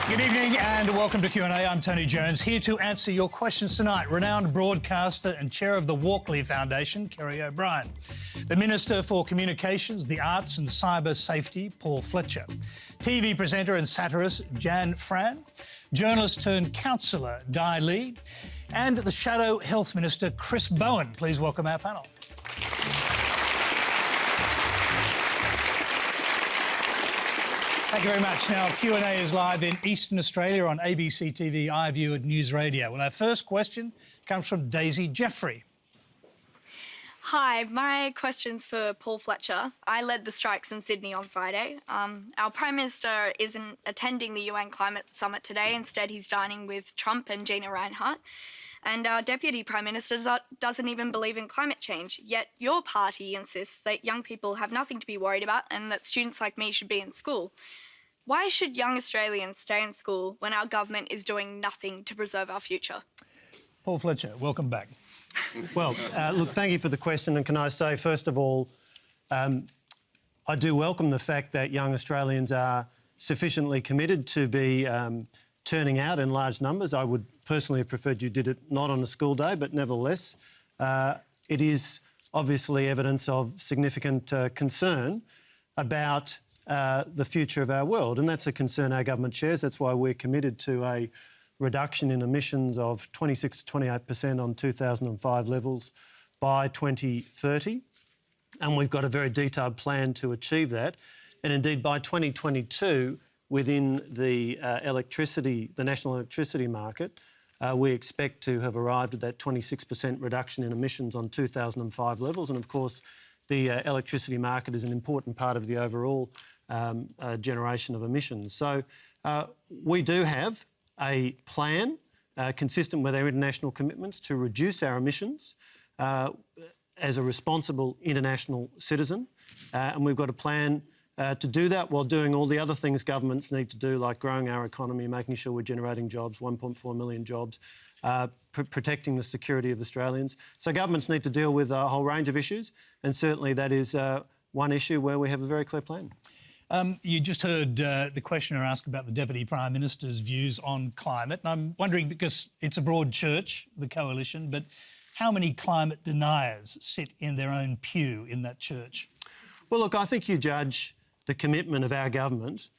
Good evening and welcome to Q&A. I'm Tony Jones, here to answer your questions tonight. Renowned broadcaster and chair of the Walkley Foundation, Kerry O'Brien. The Minister for Communications, the Arts and Cyber Safety, Paul Fletcher. TV presenter and satirist, Fran. Journalist turned councillor, Di Lee. And the Shadow Health Minister, Chris Bowen. Please welcome our panel. Thank you very much. Now, Q&A is live in Eastern Australia on ABC TV, iView and News Radio. Well, our first question comes from Daisy Jeffrey. Hi, my question's for Paul Fletcher. I led the strikes in Sydney on Friday. Our Prime Minister isn't attending the UN Climate Summit today. Instead, he's dining with Trump and Gina Reinhardt. And our Deputy Prime Minister doesn't even believe in climate change. Yet your party insists that young people have nothing to be worried about and that students like me should be in school. Why should young Australians stay in school when our government is doing nothing to preserve our future? Paul Fletcher, welcome back. Well, look, thank you for the question. And can I say, first of all, I do welcome the fact that young Australians are sufficiently committed to be turning out in large numbers. I would personally have preferred you did it not on a school day, but nevertheless, it is obviously evidence of significant concern about the future of our world, and that's a concern our government shares. That's why we're committed to a reduction in emissions of 26 to 28% on 2005 levels by 2030, and we've got a very detailed plan to achieve that. And indeed, by 2022, within the national electricity market, we expect to have arrived at that 26% reduction in emissions on 2005 levels. And of course, the electricity market is an important part of the overall generation of emissions. So we do have a plan consistent with our international commitments to reduce our emissions as a responsible international citizen. And we've got a plan to do that while doing all the other things governments need to do, like growing our economy, making sure we're generating jobs, 1.4 million jobs, protecting the security of Australians. So governments need to deal with a whole range of issues, and certainly that is one issue where we have a very clear plan. You just heard the questioner ask about the Deputy Prime Minister's views on climate, and I'm wondering, because it's a broad church, the coalition, but how many climate deniers sit in their own pew in that church? Well, look, I think you judge the commitment of our government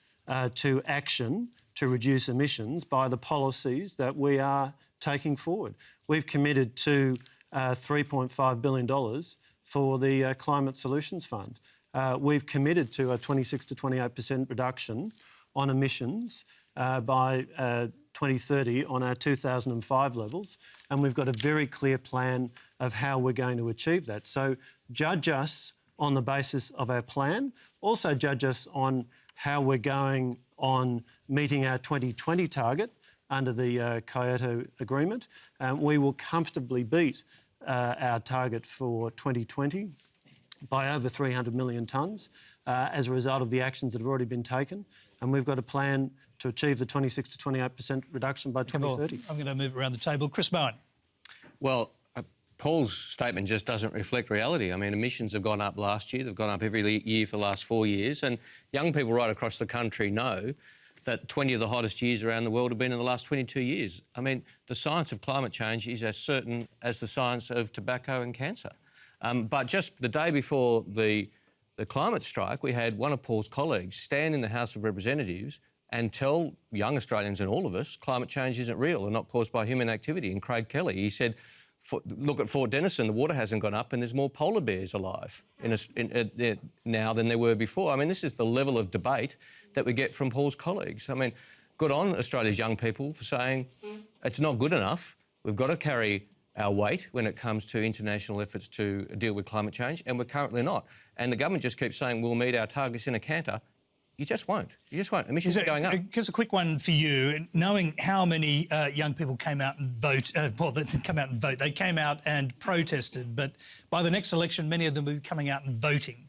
to action to reduce emissions by the policies that we are taking forward. We've committed to $3.5 billion for the Climate Solutions Fund. We've committed to a 26 to 28% reduction on emissions by 2030 on our 2005 levels, and we've got a very clear plan of how we're going to achieve that. So judge us on the basis of our plan. Also judge us on how we're going on meeting our 2020 target under the Kyoto Agreement. We will comfortably beat our target for 2020 by over 300 million tonnes as a result of the actions that have already been taken. And we've got a plan to achieve the 26 to 28% reduction by 2030. I'm going to move around the table. Chris Bowen. Well, Paul's statement just doesn't reflect reality. I mean, emissions have gone up last year. They've gone up every year for the last 4 years. And young people right across the country know that 20 of the hottest years around the world have been in the last 22 years. I mean, the science of climate change is as certain as the science of tobacco and cancer. But just the day before the climate strike, we had one of Paul's colleagues stand in the House of Representatives and tell young Australians and all of us climate change isn't real and not caused by human activity. And Craig Kelly, he said, look at Fort Denison, the water hasn't gone up and there's more polar bears alive now than there were before. I mean, this is the level of debate that we get from Paul's colleagues. I mean, good on Australia's young people for saying it's not good enough. We've got to carry our weight when it comes to international efforts to deal with climate change, and we're currently not. And the government just keeps saying we'll meet our targets in a canter. You just won't. You just won't. Emissions are going up. Just a quick one for you. Knowing how many young people came out and vote, they came out and protested, but by the next election, many of them will be coming out and voting.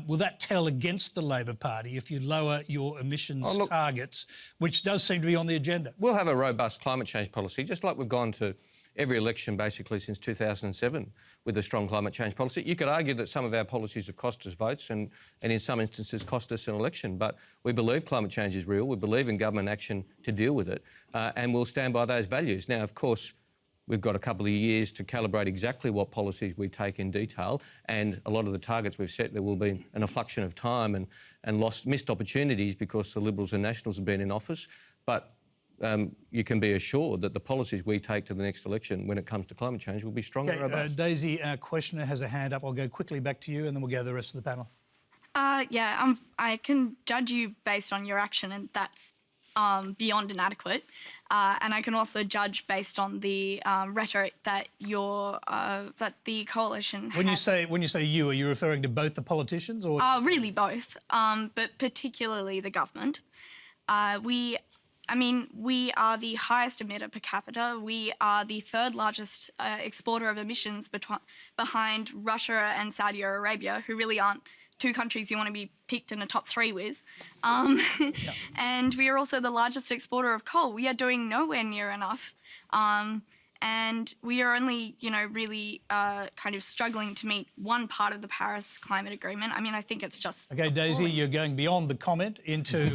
Will that tell against the Labor Party if you lower your emissions targets, which does seem to be on the agenda? We'll have a robust climate change policy, just like we've gone to every election basically since 2007 with a strong climate change policy. You could argue that some of our policies have cost us votes and in some instances cost us an election, but we believe climate change is real. We believe in government action to deal with it, and we'll stand by those values. Now, of course, we've got a couple of years to calibrate exactly what policies we take in detail, and a lot of the targets we've set, there will be an inflection of time and missed opportunities because the Liberals and Nationals have been in office. But you can be assured that the policies we take to the next election when it comes to climate change will be strong and robust. Daisy, our questioner has a hand up. I'll go quickly back to you and then we'll go to the rest of the panel. I can judge you based on your action, and that's beyond inadequate. And I can also judge based on the rhetoric that that the coalition When you say you, are you referring to both the politicians or? Really both, but particularly the government. We are the highest emitter per capita. We are the third largest exporter of emissions behind Russia and Saudi Arabia, who really aren't two countries you want to be picked in a top 3 with. And we are also the largest exporter of coal. We are doing nowhere near enough. And we are only, really kind of struggling to meet one part of the Paris Climate Agreement. I mean, I think it's just... OK, Daisy, you're going beyond the comment into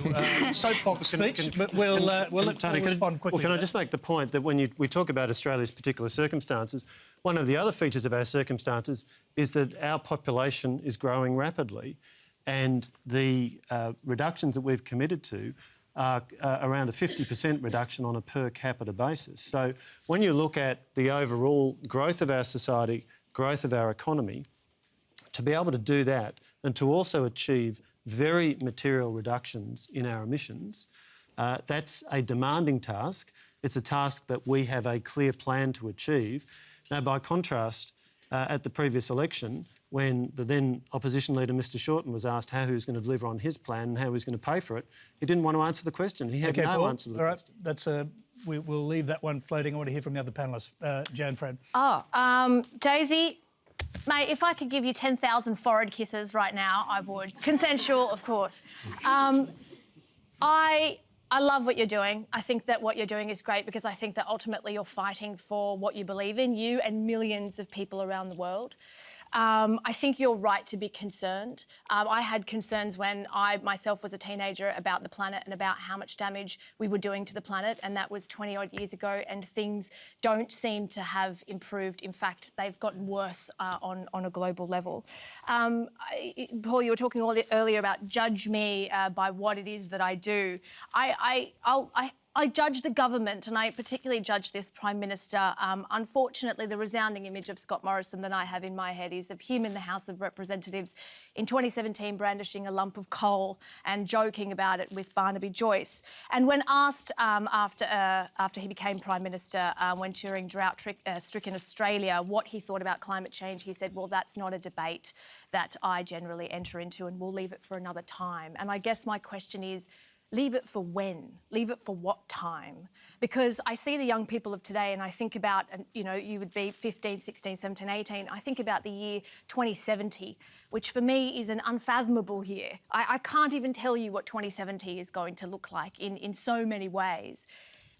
soapbox speech, but we'll respond quickly. Well, can I just make the point that when we talk about Australia's particular circumstances, one of the other features of our circumstances is that our population is growing rapidly, and the reductions that we've committed to are around a 50% reduction on a per capita basis. So when you look at the overall growth of our society, growth of our economy, to be able to do that and to also achieve very material reductions in our emissions, that's a demanding task. It's a task that we have a clear plan to achieve. Now, by contrast, at the previous election, when the then opposition leader, Mr Shorten, was asked how he was going to deliver on his plan and how he was going to pay for it, he didn't want to answer the question. He had no answer to the question. All right, we'll leave that one floating. I want to hear from the other panellists. Jan, Fran. Daisy, mate, if I could give you 10,000 forehead kisses right now, I would. Consensual, of course. I love what you're doing. I think that what you're doing is great because I think that ultimately you're fighting for what you believe in, you and millions of people around the world. I think you're right to be concerned. I had concerns when I myself was a teenager about the planet and about how much damage we were doing to the planet, and that was 20-odd years ago, and things don't seem to have improved. In fact, they've gotten worse on a global level. Paul, you were talking earlier about judge me by what it is that I do. I judge the government, and I particularly judge this Prime Minister. Unfortunately, the resounding image of Scott Morrison that I have in my head is of him in the House of Representatives in 2017 brandishing a lump of coal and joking about it with Barnaby Joyce. And when asked after he became Prime Minister, when touring drought-stricken Australia, what he thought about climate change, he said, well, that's not a debate that I generally enter into, and we'll leave it for another time. And I guess my question is, leave it for when? Leave it for what time? Because I see the young people of today and I think about, you would be 15, 16, 17, 18. I think about the year 2070, which for me is an unfathomable year. I can't even tell you what 2070 is going to look like in so many ways.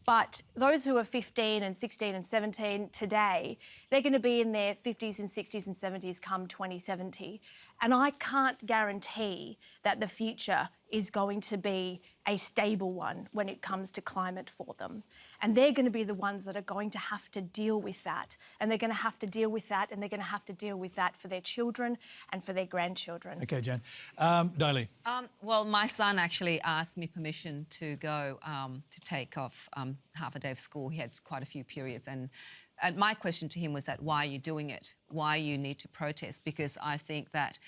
But those who are 15 and 16 and 17 today, they're going to be in their 50s and 60s and 70s come 2070. And I can't guarantee that the future is going to be a stable one when it comes to climate for them. And they're going to be the ones that are going to have to deal with that. And they're going to have to deal with that, and they're going to have to deal with that for their children and for their grandchildren. OK, Jan. Daly. Well, my son actually asked me permission to go to take off half a day of school. He had quite a few periods, and my question to him was that, why are you doing it? Why you need to protest? Because I think that,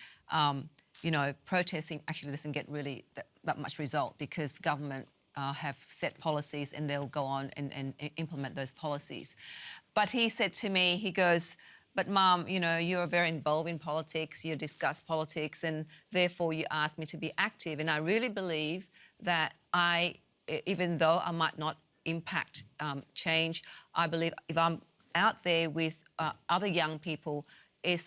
protesting actually doesn't get really that much result, because government have set policies and they'll go on and implement those policies. But he said to me, he goes, but Mum, you're very involved in politics, you discuss politics, and therefore you asked me to be active. And I really believe that even though I might not impact change, I believe if I'm out there with other young people,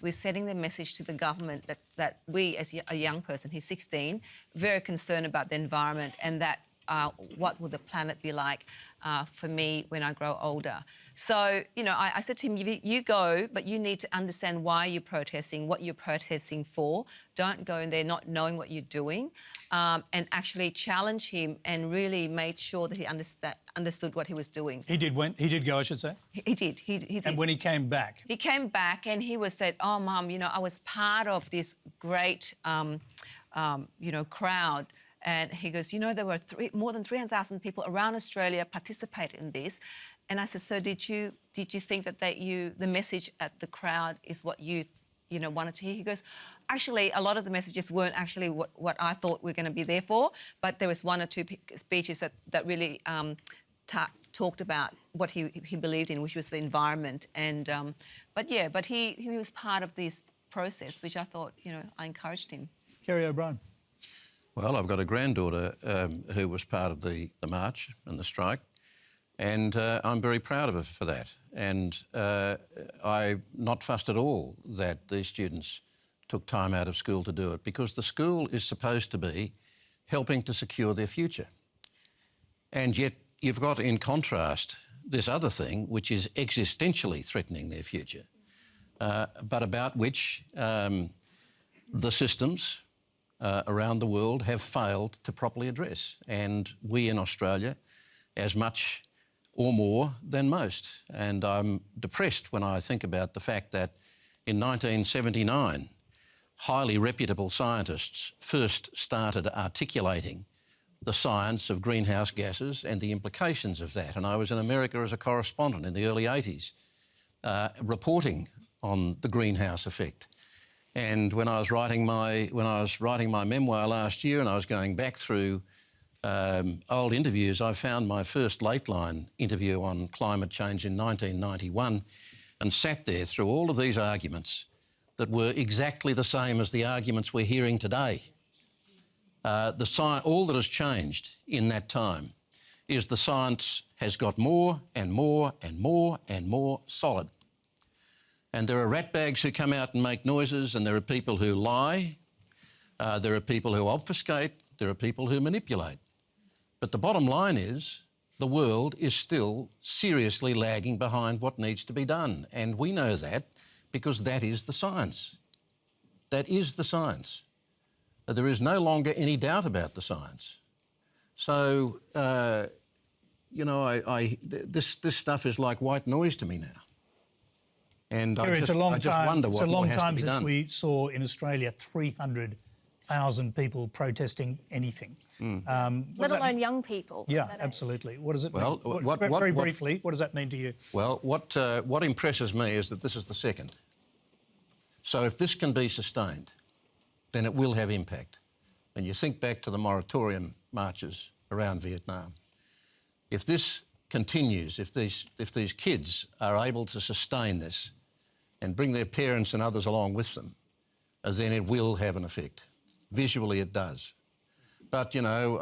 we're sending the message to the government that we, as a young person, he's 16, very concerned about the environment, and that what will the planet be like for me when I grow older. So, you know, I said to him, you go, but you need to understand why you're protesting, what you're protesting for. Don't go in there not knowing what you're doing, and actually challenge him and really made sure that he understood what he was doing. He did go, I should say? He did. He did. And when he came back? He came back and he was said, oh, Mum, you know, I was part of this great, you know, crowd. And he goes, you know, there were more than 300,000 people around Australia participate in this. And I said, so did you think that the message at the crowd is what you know, wanted to hear? He goes, actually, a lot of the messages weren't actually what I thought we were going to be there for, but there was one or two speeches that really talked about what he believed in, which was the environment. And but he was part of this process, which I thought, you know, I encouraged him. Kerry O'Brien. Well, I've got a granddaughter who was part of the march and the strike, and I'm very proud of her for that. And I'm not fussed at all that these students took time out of school to do it, because the school is supposed to be helping to secure their future. And yet you've got, in contrast, this other thing which is existentially threatening their future, but about which the systems around the world have failed to properly address. And we in Australia, as much or more than most. And I'm depressed when I think about the fact that in 1979, highly reputable scientists first started articulating the science of greenhouse gases and the implications of that. And I was in America as a correspondent in the early 80s, reporting on the greenhouse effect. And when I was writing my memoir last year, and I was going back through old interviews, I found my first Lateline interview on climate change in 1991, and sat there through all of these arguments that were exactly the same as the arguments we're hearing today. All that has changed in that time is the science has got more and more and more and more solid. And there are ratbags who come out and make noises, and there are people who lie, there are people who obfuscate, there are people who manipulate. But the bottom line is the world is still seriously lagging behind what needs to be done. And we know that because that is the science. That is the science. There is no longer any doubt about the science. So, you know, this stuff is like white noise to me now. And I just wonder what has to be done. It's a long time since we saw in Australia 300,000 people protesting anything. Let alone young people. Yeah, absolutely. What does it mean? Well, very briefly, what does that mean to you? Well, what impresses me is that this is the second. So if this can be sustained, then it will have impact. And you think back to the moratorium marches around Vietnam. If this continues, if these kids are able to sustain this and bring their parents and others along with them, then it will have an effect. Visually, it does. But, you know,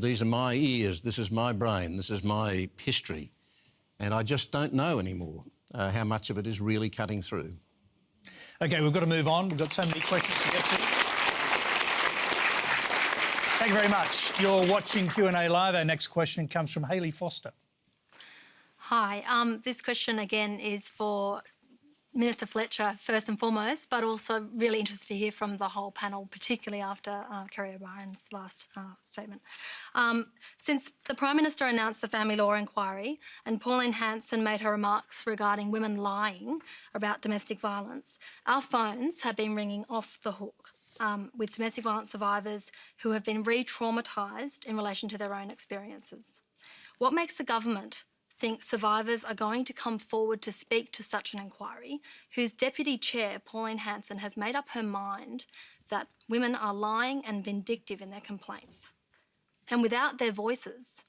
these are my ears, this is my brain, this is my history, and I just don't know anymore how much of it is really cutting through. OK, we've got to move on. We've got so many questions to get to. Thank you very much. You're watching Q&A Live. Our next question comes from Hayley Foster. Hi. This question again is for Minister Fletcher first and foremost, but also really interested to hear from the whole panel, particularly after Kerry O'Brien's last statement. Since the Prime Minister announced the family law inquiry and Pauline Hanson made her remarks regarding women lying about domestic violence, our phones have been ringing off the hook with domestic violence survivors who have been re-traumatised in relation to their own experiences. What makes the government think survivors are going to come forward to speak to such an inquiry, whose Deputy Chair, Pauline Hanson, has made up her mind that women are lying and vindictive in their complaints? And without their voices,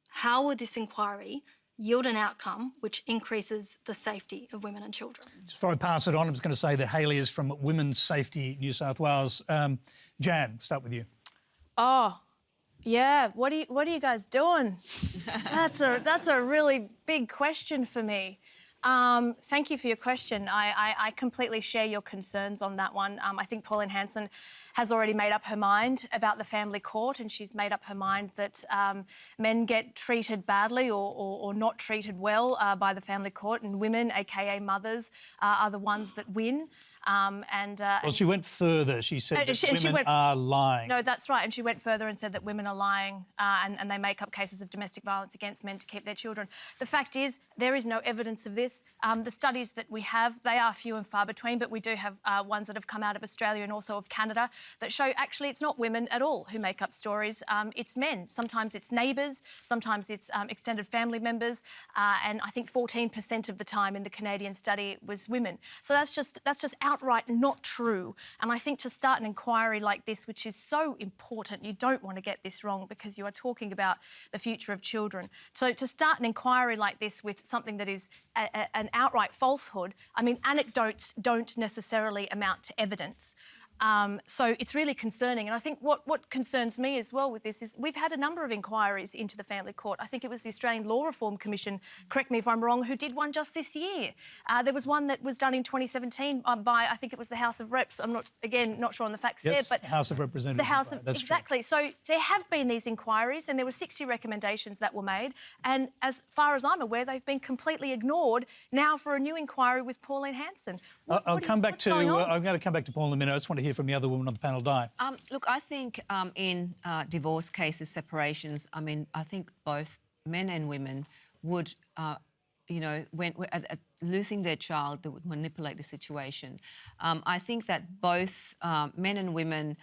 how will this inquiry yield an outcome which increases the safety of women and children? Before I pass it on, I'm just going to say that Hayley is from Women's Safety New South Wales. Jan, start with you. Oh, yeah. What are you guys doing? That's a really big question for me. Thank you for your question. I completely share your concerns on that one. I think Pauline Hanson has already made up her mind about the family court, and she's made up her mind that men get treated badly or not treated well by the family court, and women, aka mothers, are the ones that win. Well, she went further. She said that women are lying. No, that's right. And she went further and said that women are lying and they make up cases of domestic violence against men to keep their children. The fact is, there is no evidence of this. The studies that we have, they are few and far between, but we do have ones that have come out of Australia and also of Canada that show actually it's not women at all who make up stories. It's men. Sometimes it's neighbours, sometimes it's extended family members, and I think 14% of the time in the Canadian study was women. So that's just outright not true. And I think to start an inquiry like this, which is so important, you don't want to get this wrong because you are talking about the future of children. So to start an inquiry like this with something that is an outright falsehood, I mean, anecdotes don't necessarily amount to evidence. So it's really concerning. And I think what concerns me as well with this is we've had a number of inquiries into the family court. I think it was the Australian Law Reform Commission, correct me if I'm wrong, who did one just this year. There was one that was done in 2017 by, I think it was the House of Reps. I'm not sure on the facts there, but House of Representatives. the House of, that's exactly. True. So there have been these inquiries and there were 60 recommendations that were made. And as far as I'm aware, they've been completely ignored now for a new inquiry with Pauline Hanson. I'm going to come back to Paul in a minute. I just want to hear from the other woman on the panel, Di. Look, I think in divorce cases, separations, I mean, I think both men and women would, you know, when at losing their child, they would manipulate the situation. I think that both men and women,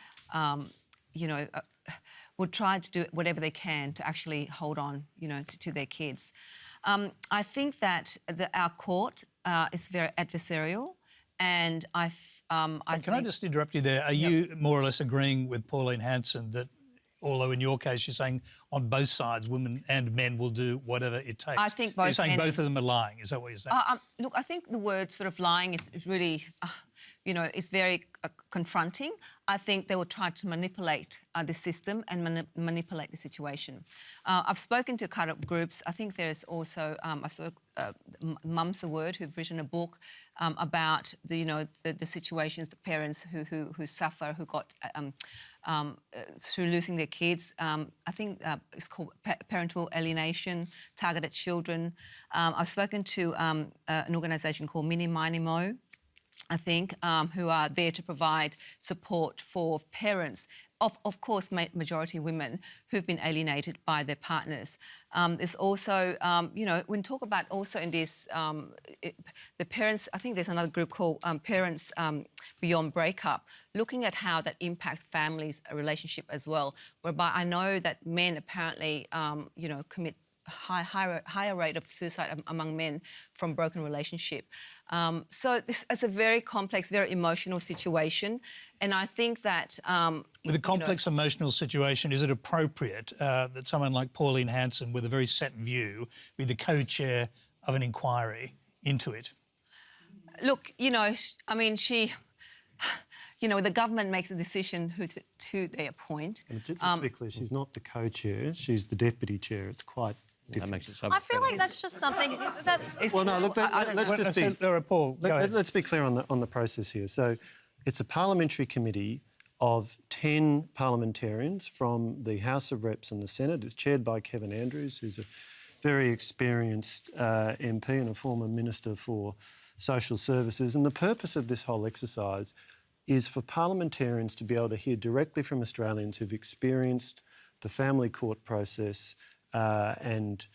you know, would try to do whatever they can to actually hold on, you know, to their kids. I think that our court is very adversarial. And Can I just interrupt you there? Are you more or less agreeing with Pauline Hanson that, although in your case you're saying on both sides women and men will do whatever it takes? I think both. You're saying both of them are lying. Is that what you're saying? Look, I think the word sort of lying is really, you know, it's very confronting. I think they will try to manipulate the system and manipulate the situation. I've spoken to a couple of groups. I think there's also I saw Mum's the Word, who've written a book about the, you know, the situations, the parents who suffer, who got through losing their kids. I think it's called parental alienation, targeted children. I've spoken to an organisation called Minimo, I think, who are there to provide support for parents, of course, majority women who've been alienated by their partners. There's also, you know, when talk about also in this, the parents, I think there's another group called Parents Beyond Breakup, looking at how that impacts families' relationship as well, whereby I know that men apparently, you know, commit higher rate of suicide among men from broken relationship. So this is a very complex, very emotional situation, and I think that with a complex emotional situation, is it appropriate that someone like Pauline Hanson, with a very set view, be the co-chair of an inquiry into it? Look, you know, I mean, she. You know, the government makes a decision who they appoint. And just to be clear, she's not the co-chair; she's the deputy chair. It's quite different. That makes it so. I feel like that's just something that's. Well, no, look, let's just be. Paul, Let's be clear on the process here. So, it's a parliamentary committee of 10 parliamentarians from the House of Reps and the Senate. It's chaired by Kevin Andrews, who's a very experienced MP and a former Minister for Social Services. And the purpose of this whole exercise is for parliamentarians to be able to hear directly from Australians who've experienced the family court process and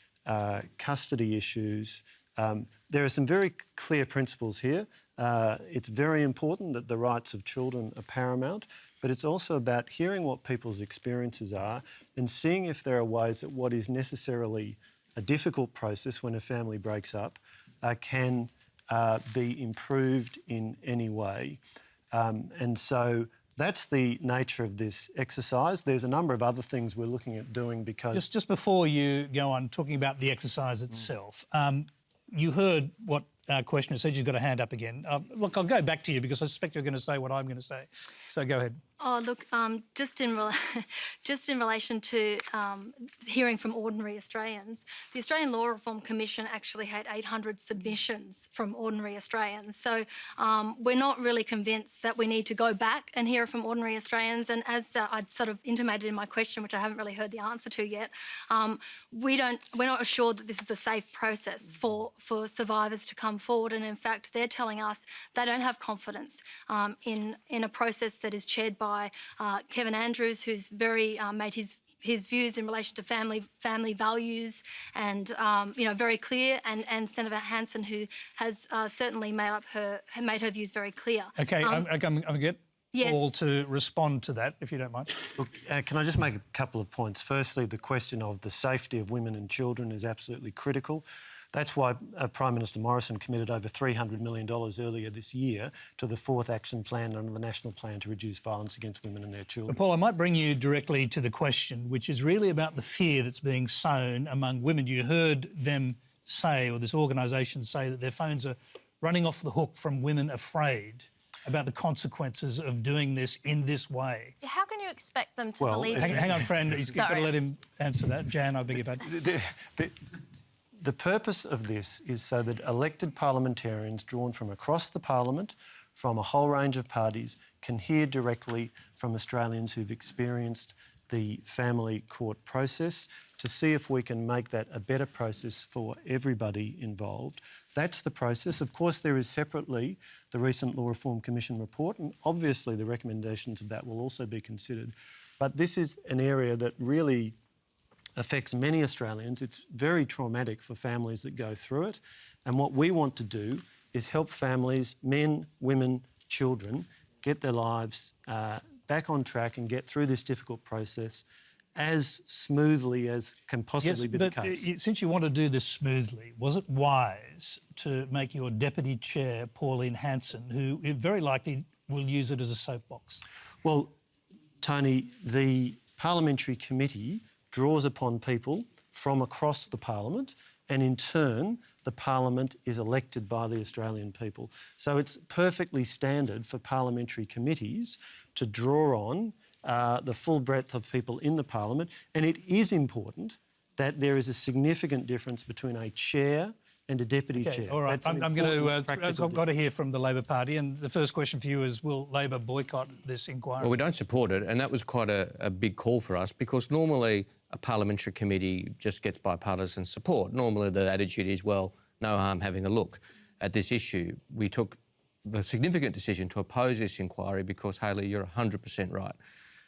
custody issues. There are some very clear principles here. It's very important that the rights of children are paramount, but it's also about hearing what people's experiences are and seeing if there are ways that what is necessarily a difficult process when a family breaks up can be improved in any way. And so that's the nature of this exercise. There's a number of other things we're looking at doing because... Just before you go on talking about the exercise itself, you heard what our questioner said. She's got a hand up again. Look, I'll go back to you because I suspect you're going to say what I'm going to say. So go ahead. Oh, look, just in relation to hearing from ordinary Australians, the Australian Law Reform Commission actually had 800 submissions from ordinary Australians. So we're not really convinced that we need to go back and hear from ordinary Australians. And as I'd sort of intimated in my question, which I haven't really heard the answer to yet, we're not assured that this is a safe process for survivors to come forward. And in fact, they're telling us they don't have confidence in a process that is chaired by Kevin Andrews, who's very made his views in relation to family values and very clear, and Senator Hanson, who has certainly made her views very clear. Okay, I'm going to get Yes. Paul to respond to that, if you don't mind. Look, can I just make a couple of points? Firstly, the question of the safety of women and children is absolutely critical. That's why Prime Minister Morrison committed over $300 million earlier this year to the 4th Action Plan under the National Plan to reduce violence against women and their children. Paul, I might bring you directly to the question, which is really about the fear that's being sown among women. You heard them say, or this organisation say, that their phones are running off the hook from women afraid about the consequences of doing this in this way. How can you expect them to Well, believe? Hang on, Fran, you've got to Sorry. let him answer that. Jan, I beg your pardon. The purpose of this is so that elected parliamentarians drawn from across the parliament, from a whole range of parties, can hear directly from Australians who've experienced the family court process to see if we can make that a better process for everybody involved. That's the process. Of course, there is separately the recent Law Reform Commission report, and obviously the recommendations of that will also be considered. But this is an area that really affects many Australians. It's very traumatic for families that go through it. And what we want to do is help families, men, women, children, get their lives back on track and get through this difficult process as smoothly as can possibly be the case. Since you want to do this smoothly, was it wise to make your Deputy Chair, Pauline Hanson, who very likely will use it as a soapbox? Well, Tony, the parliamentary committee draws upon people from across the parliament, and in turn the parliament is elected by the Australian people. So it's perfectly standard for parliamentary committees to draw on the full breadth of people in the parliament, and it is important that there is a significant difference between a chair and a deputy chair. All right, That's I'm going to. practical I've got to hear difference. from the Labor Party, and the first question for you is: will Labor boycott this inquiry? Well, we don't support it, and that was quite a big call for us, because normally a parliamentary committee just gets bipartisan support. Normally the attitude is, well, no harm having a look at this issue. We took the significant decision to oppose this inquiry because, Hayley, you're 100% right.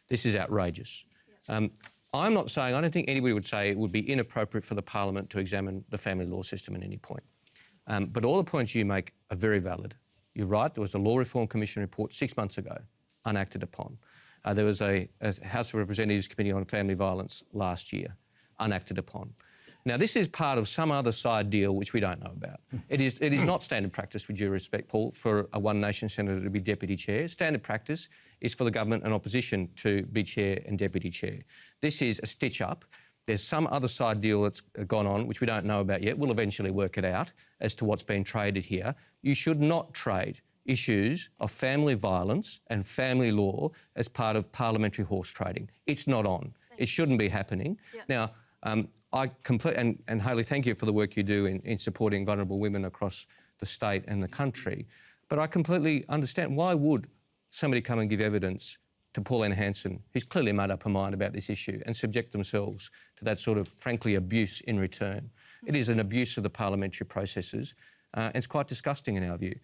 This is outrageous. I'm not saying, I don't think anybody would say it would be inappropriate for the parliament to examine the family law system at any point. But all the points you make are very valid. You're right, there was a Law Reform Commission report 6 months ago, unacted upon. There was a House of Representatives Committee on Family Violence last year, unacted upon. Now, this is part of some other side deal which we don't know about. It is not standard practice, with due respect, Paul, for a one-nation senator to be deputy chair. Standard practice is for the government and opposition to be chair and deputy chair. This is a stitch-up. There's some other side deal that's gone on, which we don't know about yet. We'll eventually work it out as to what's been traded here. You should not trade issues of family violence and family law as part of parliamentary horse trading. It's not on. It shouldn't be happening. Now, and Hayley, thank you for the work you do in supporting vulnerable women across the state and the country. But I completely understand, why would somebody come and give evidence to Pauline Hanson, who's clearly made up her mind about this issue, and subject themselves to that sort of, frankly, abuse in return? It is an abuse of the parliamentary processes, and it's quite disgusting in our view.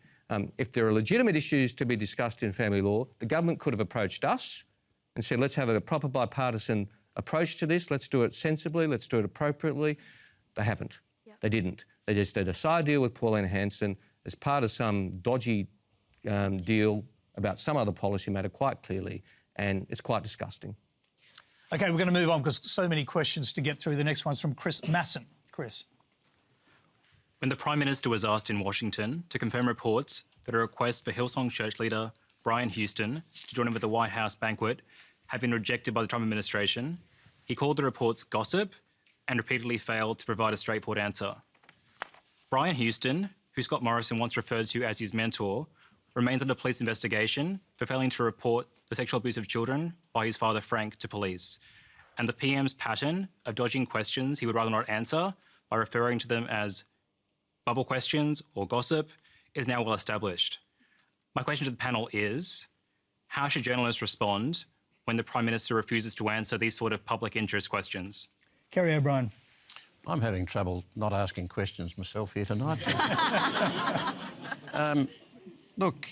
If there are legitimate issues to be discussed in family law, the government could have approached us and said, let's have a proper bipartisan approach to this, let's do it sensibly, let's do it appropriately. They haven't. Yep. They didn't. They just did a side deal with Pauline Hanson as part of some dodgy deal about some other policy matter, quite clearly, and it's quite disgusting. OK, we're going to move on because so many questions to get through. The next one's from Chris Masson. Chris. When the Prime Minister was asked in Washington to confirm reports that a request for Hillsong church leader Brian Houston to join him at the White House banquet had been rejected by the Trump administration, he called the reports gossip and repeatedly failed to provide a straightforward answer. Brian Houston, who Scott Morrison once referred to as his mentor, remains under police investigation for failing to report the sexual abuse of children by his father Frank to police. And the PM's pattern of dodging questions he would rather not answer by referring to them as bubble questions or gossip is now well established. My question to the panel is, how should journalists respond when the Prime Minister refuses to answer these sort of public interest questions? Kerry O'Brien. I'm having trouble not asking questions myself here tonight. Look,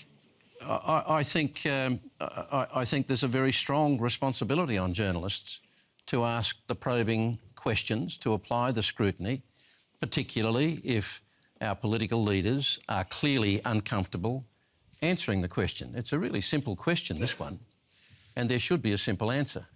I think there's a very strong responsibility on journalists to ask the probing questions, to apply the scrutiny, particularly if our political leaders are clearly uncomfortable answering the question. It's a really simple question, this one, and there should be a simple answer.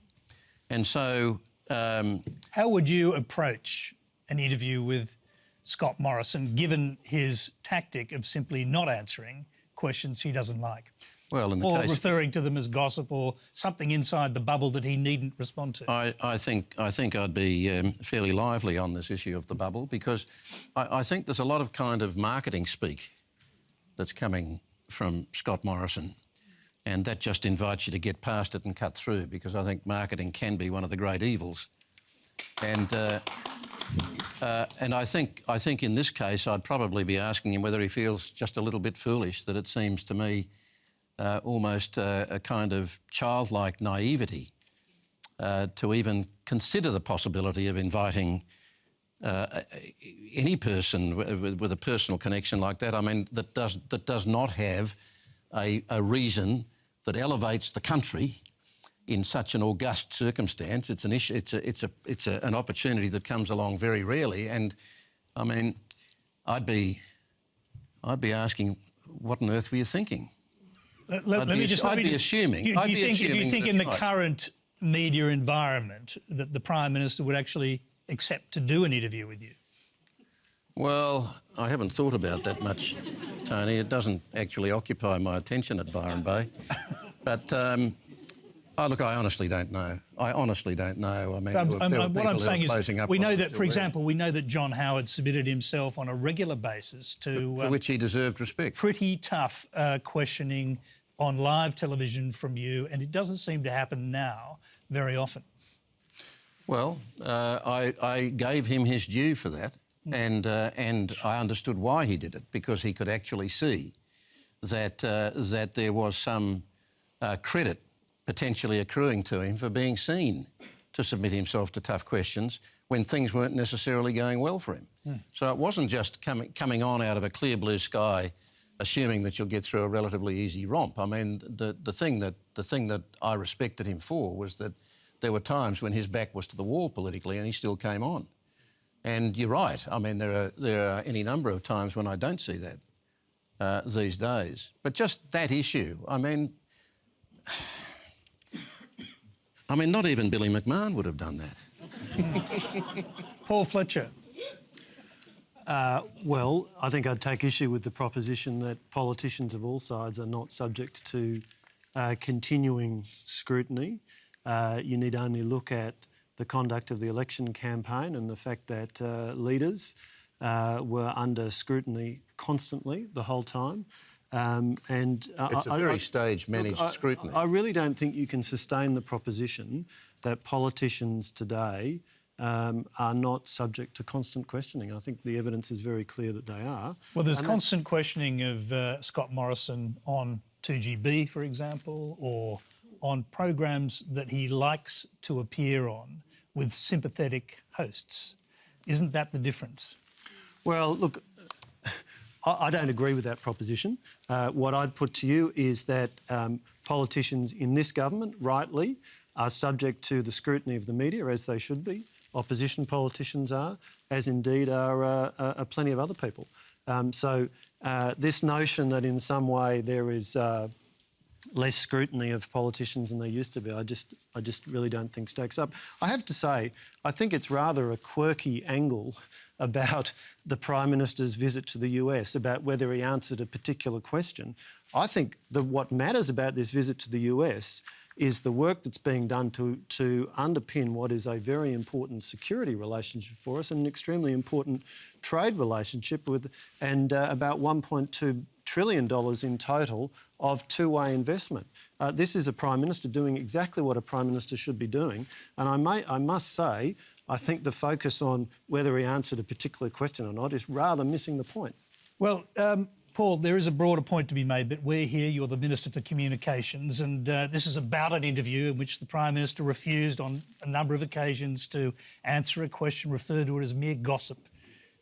And so... how would you approach an interview with Scott Morrison, given his tactic of simply not answering questions he doesn't like? Well, in the or case... referring to them as gossip or something inside the bubble that he needn't respond to? I think I'd be fairly lively on this issue of the bubble, because I think there's a lot of kind of marketing speak that's coming from Scott Morrison, and that just invites you to get past it and cut through, because I think marketing can be one of the great evils. And I think in this case I'd probably be asking him whether he feels just a little bit foolish, that it seems to me almost a kind of childlike naivety to even consider the possibility of inviting any person with a personal connection like that. I mean, that does not have a reason that elevates the country in such an august circumstance. It's an issue. It's an opportunity that comes along very rarely. And I mean, I'd be asking, what on earth were you thinking? I'd be assuming. Do you think in the current media environment that the Prime Minister would actually accept to do an interview with you? Well, I haven't thought about that much, Tony. It doesn't actually occupy my attention at Byron Bay. But look, I honestly don't know. I mean, what I'm saying is, we know that, for example, we know that John Howard submitted himself on a regular basis to... For which he deserved respect. Pretty tough questioning on live television from you, and it doesn't seem to happen now very often. Well, I gave him his due for that, and I understood why he did it, because he could actually see that there was some credit potentially accruing to him for being seen to submit himself to tough questions when things weren't necessarily going well for him. So it wasn't just coming on out of a clear blue sky, assuming that you'll get through a relatively easy romp. I mean, the thing that I respected him for was that there were times when his back was to the wall politically and he still came on. And you're right. I mean, there are any number of times when I don't see that these days. But just that issue, I mean, not even Billy McMahon would have done that. Paul Fletcher. Well, I think I'd take issue with the proposition that politicians of all sides are not subject to continuing scrutiny. You need only look at the conduct of the election campaign and the fact that leaders were under scrutiny constantly the whole time. It's a very stage-managed scrutiny. I really don't think you can sustain the proposition that politicians today are not subject to constant questioning. I think the evidence is very clear that they are. Well, there's constant questioning of Scott Morrison on 2GB, for example, or on programs that he likes to appear on with sympathetic hosts. Isn't that the difference? Well, look, I don't agree with that proposition. What I'd put to you is that politicians in this government, rightly, are subject to the scrutiny of the media, as they should be. Opposition politicians are, as indeed are plenty of other people. So this notion that in some way there is less scrutiny of politicians than there used to be, I just really don't think stacks up. I have to say, I think it's rather a quirky angle about the Prime Minister's visit to the US, about whether he answered a particular question. I think what matters about this visit to the US is the work that's being done to underpin what is a very important security relationship for us and an extremely important trade relationship with, and about $1.2 trillion in total of two-way investment. This is a Prime Minister doing exactly what a Prime Minister should be doing. And I must say, I think the focus on whether he answered a particular question or not is rather missing the point. Well, Paul, there is a broader point to be made, but we're here, you're the Minister for Communications, and this is about an interview in which the Prime Minister refused on a number of occasions to answer a question, referred to it as mere gossip.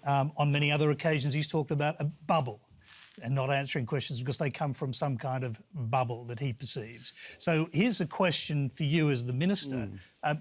On many other occasions, he's talked about a bubble and not answering questions because they come from some kind of bubble that he perceives. So here's a question for you as the Minister.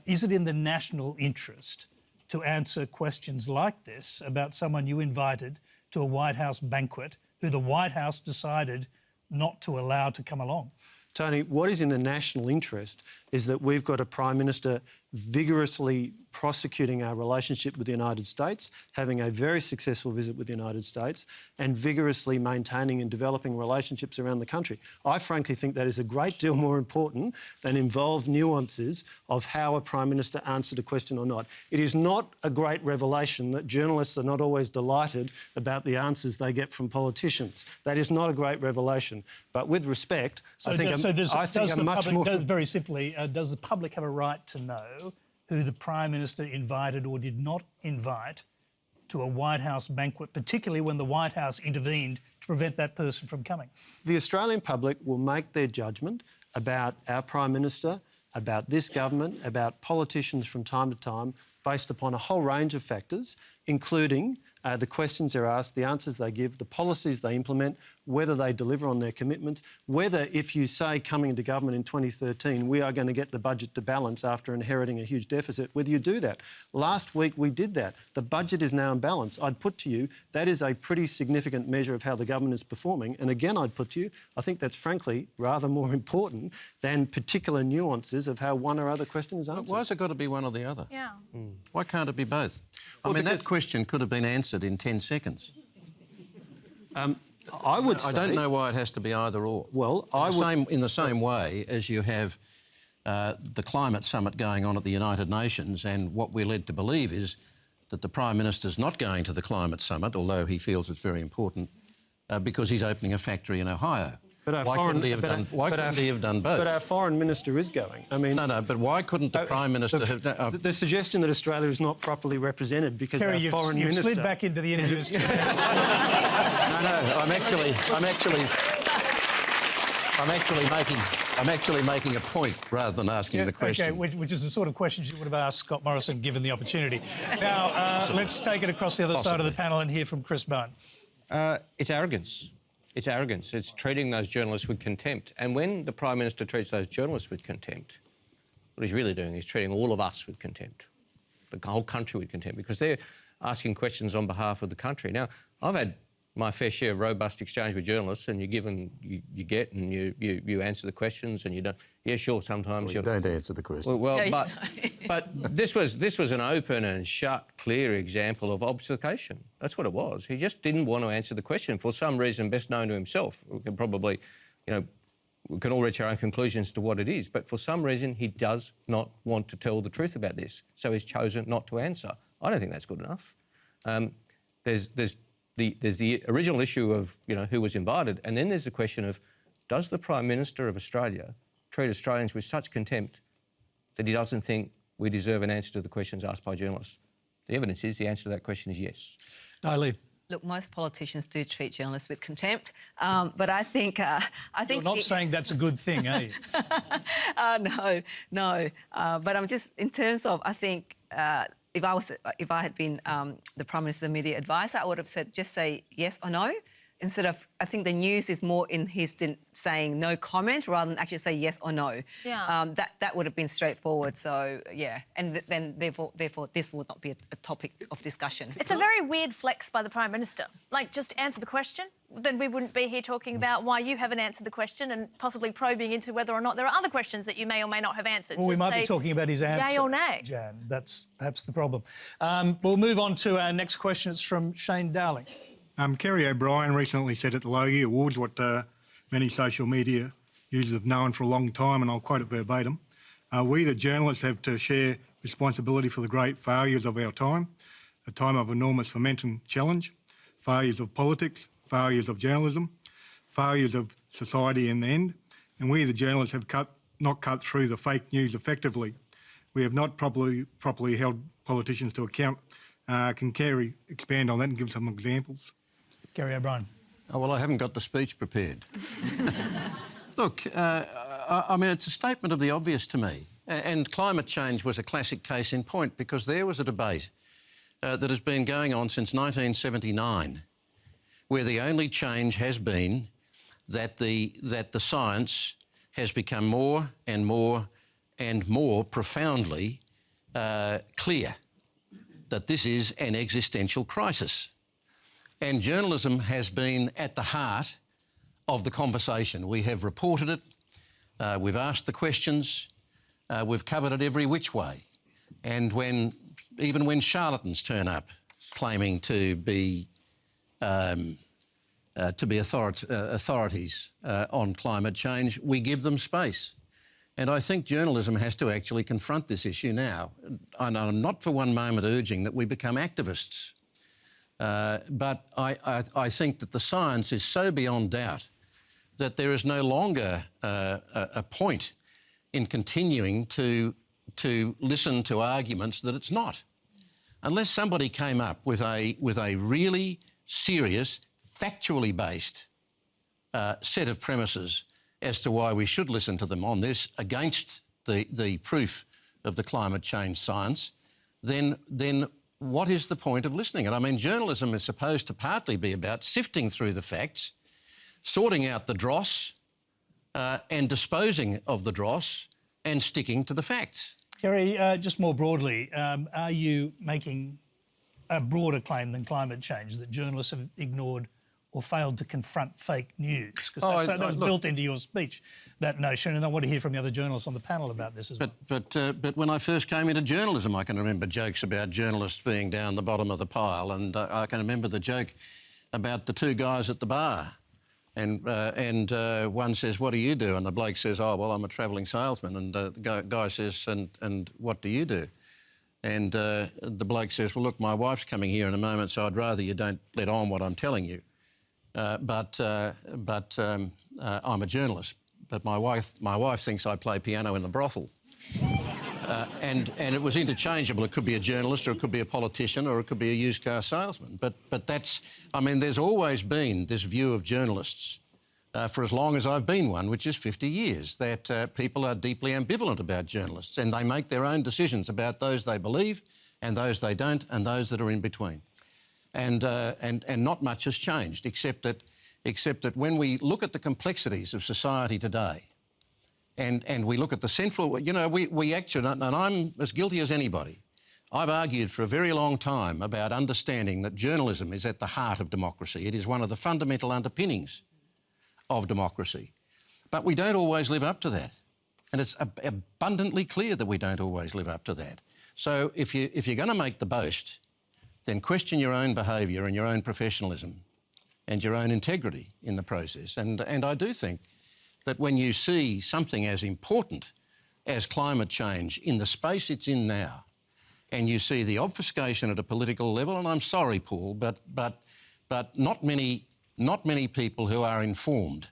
Is it in the national interest to answer questions like this about someone you invited to a White House banquet who the White House decided not to allow to come along? Tony, what is in the national interest is that we've got a Prime Minister vigorously prosecuting our relationship with the United States, having a very successful visit with the United States, and vigorously maintaining and developing relationships around the country. I frankly think that is a great deal more important than involved nuances of how a Prime Minister answered a question or not. It is not a great revelation that journalists are not always delighted about the answers they get from politicians. That is not a great revelation. But with respect, very simply, does the public have a right to know who the Prime Minister invited or did not invite to a White House banquet, particularly when the White House intervened to prevent that person from coming? The Australian public will make their judgment about our Prime Minister, about this government, about politicians from time to time, based upon a whole range of factors, including the questions they're asked, the answers they give, the policies they implement, whether they deliver on their commitments, whether, if you say coming into government in 2013, we are going to get the budget to balance after inheriting a huge deficit, whether you do that. Last week we did that. The budget is now in balance. I'd put to you that is a pretty significant measure of how the government is performing. And again, I'd put to you, I think that's frankly rather more important than particular nuances of how one or other question is answered. Why has it got to be one or the other? Yeah. Why can't it be both? Well, I mean, that question could have been answered in 10 seconds. I would say... I don't know why it has to be either or. Well, in the same way as you have the climate summit going on at the United Nations, and what we're led to believe is that the Prime Minister's not going to the climate summit, although he feels it's very important, because he's opening a factory in Ohio. But why couldn't he have done both? But our Foreign Minister is going. I mean... No, but why couldn't the Prime Minister have done... The suggestion that Australia is not proproperly represented because Kerry, our Foreign Minister... slid back into the interview. I'm actually making a point rather than asking the question. Okay, which is the sort of questions you would have asked Scott Morrison given the opportunity. Now, let's take it across the other side of the panel and hear from Chris Bowen. It's arrogance. It's arrogance. It's treating those journalists with contempt. And when the Prime Minister treats those journalists with contempt, what he's really doing is treating all of us with contempt, the whole country with contempt, because they're asking questions on behalf of the country. Now, I've had my fair share of robust exchange with journalists, and you give and you get, and you answer the questions, and you don't. Yeah, sure. Sometimes you don't answer the question. But this was an open and shut, clear example of obfuscation. That's what it was. He just didn't want to answer the question for some reason best known to himself. We can probably, we can all reach our own conclusions to what it is. But for some reason, he does not want to tell the truth about this, so he's chosen not to answer. I don't think that's good enough. There's the original issue of who was invited, and then there's the question of does the Prime Minister of Australia treat Australians with such contempt that he doesn't think we deserve an answer to the questions asked by journalists? The evidence is the answer to that question is yes. Lee. Look, most politicians do treat journalists with contempt, but I think... You're not saying that's a good thing, are you? No. But I'm just, in terms of, I think... If I had been the Prime Minister's immediate advisor, I would have said just say yes or no. Instead of, I think the news is more in his saying no comment rather than actually say yes or no. Yeah. That would have been straightforward. So yeah, and then therefore this would not be a topic of discussion. It's a very weird flex by the Prime Minister. Like, just answer the question, then we wouldn't be here talking about why you haven't answered the question and possibly probing into whether or not there are other questions that you may or may not have answered. Well, we might be talking about his answer. Yay or nay? Jan, that's perhaps the problem. We'll move on to our next question. It's from Shane Dowling. Kerry O'Brien recently said at the Logie Awards what Mr many social media users have known for a long time, and I'll quote it verbatim. We, the journalists, have to share responsibility for the great failures of our time, a time of enormous momentum challenge, failures of politics, failures of journalism, failures of society in the end, and we, the journalists, have not cut through the fake news effectively. We have not properly held politicians to account. Can Kerry expand on that and give some examples? Kerry O'Brien. Oh, well, I haven't got the speech prepared. Look, I mean, it's a statement of the obvious to me. And climate change was a classic case in point, because there was a debate that has been going on since 1979, where the only change has been that the science has become more and more and more profoundly clear that this is an existential crisis. And journalism has been at the heart of the conversation. We have reported it, we've asked the questions, we've covered it every which way. And even when charlatans turn up claiming to be authorities on climate change, we give them space. And I think journalism has to actually confront this issue now. And I'm not for one moment urging that we become activists, but I think that the science is so beyond doubt that there is no longer a point in continuing to listen to arguments that it's not. Unless somebody came up with a really serious, factually based set of premises as to why we should listen to them on this against the proof of the climate change science, then what is the point of listening? And I mean, journalism is supposed to partly be about sifting through the facts, sorting out the dross and disposing of the dross and sticking to the facts. Kerry, just more broadly, are you making a broader claim than climate change, that journalists have ignored or failed to confront fake news? Because that was built into your speech, that notion, and I want to hear from the other journalists on the panel about this as well. But when I first came into journalism, I can remember jokes about journalists being down the bottom of the pile, and I can remember the joke about the two guys at the bar. And one says, "What do you do?" And the bloke says, "Oh, well, I'm a travelling salesman." And the guy says, and what do you do? And the bloke says, "Well, look, my wife's coming here in a moment, so I'd rather you don't let on what I'm telling you. But I'm a journalist. But my wife thinks I play piano in the brothel." And it was interchangeable. It could be a journalist, or it could be a politician, or it could be a used car salesman. But that's, I mean, there's always been this view of journalists for as long as I've been one, which is 50 years, that people are deeply ambivalent about journalists, and they make their own decisions about those they believe and those they don't, and those that are in between. And not much has changed, except that when we look at the complexities of society today, and we look at the central, you know, we actually, and I'm as guilty as anybody, I've argued for a very long time about understanding that journalism is at the heart of democracy. It is one of the fundamental underpinnings of democracy. But we don't always live up to that. And it's abundantly clear that we don't always live up to that. So if you're going to make the boast, then question your own behaviour and your own professionalism and your own integrity in the process. And I do think that when you see something as important as climate change in the space it's in now, and you see the obfuscation at a political level, and I'm sorry, Paul, but not many people who are informed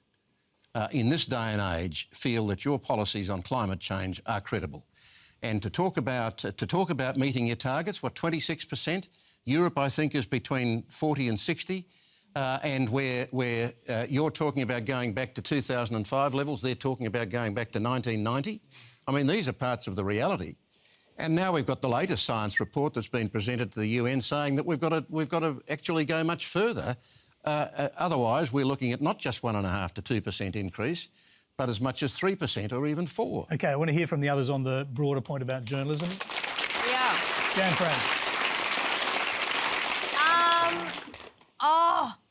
in this day and age feel that your policies on climate change are credible. And to talk about meeting your targets, what, 26%? Europe, I think, is between 40 and 60. And where you're talking about going back to 2005 levels, they're talking about going back to 1990. I mean, these are parts of the reality. And now we've got the latest science report that's been presented to the UN saying that we've got to actually go much further. Otherwise, we're looking at not just 1.5 to 2% increase, but as much as 3% or even 4%. OK, I want to hear from the others on the broader point about journalism. Yeah. Jan, Fran.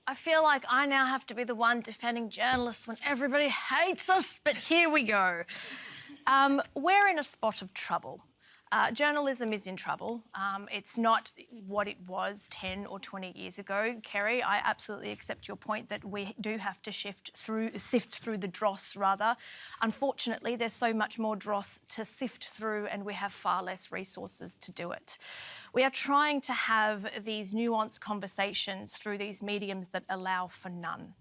I feel like I now have to be the one defending journalists when everybody hates us, but here we go. We're in a spot of trouble. Journalism is in trouble. It's not what it was 10 or 20 years ago. Kerry, I absolutely accept your point that we do have to sift through the dross, rather. Unfortunately, there's so much more dross to sift through and we have far less resources to do it. We are trying to have these nuanced conversations through these mediums that allow for none.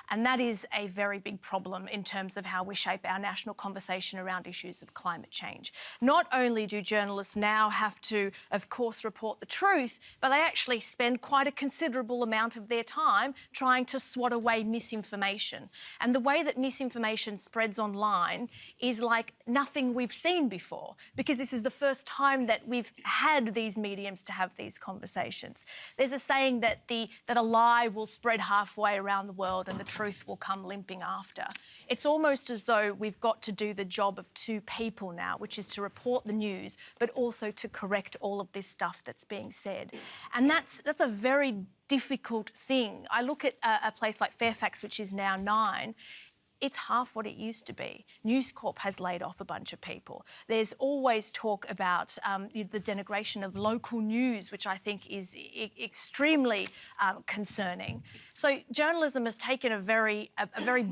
And that is a very big problem in terms of how we shape our national conversation around issues of climate change. Not only do journalists now have to, of course, report the truth, but they actually spend quite a considerable amount of their time trying to swat away misinformation. And the way that misinformation spreads online is like nothing we've seen before, because this is the first time that we've had these mediums to have these conversations. There's a saying that a lie will spread halfway around the world and the truth will come limping after. It's almost as though we've got to do the job of two people now, which is to report the news, but also to correct all of this stuff that's being said. And that's a very difficult thing. I look at a place like Fairfax, which is now 9. It's half what it used to be. News Corp has laid off a bunch of people. There's always talk about the denigration of local news, which I think is extremely concerning. So journalism has taken a very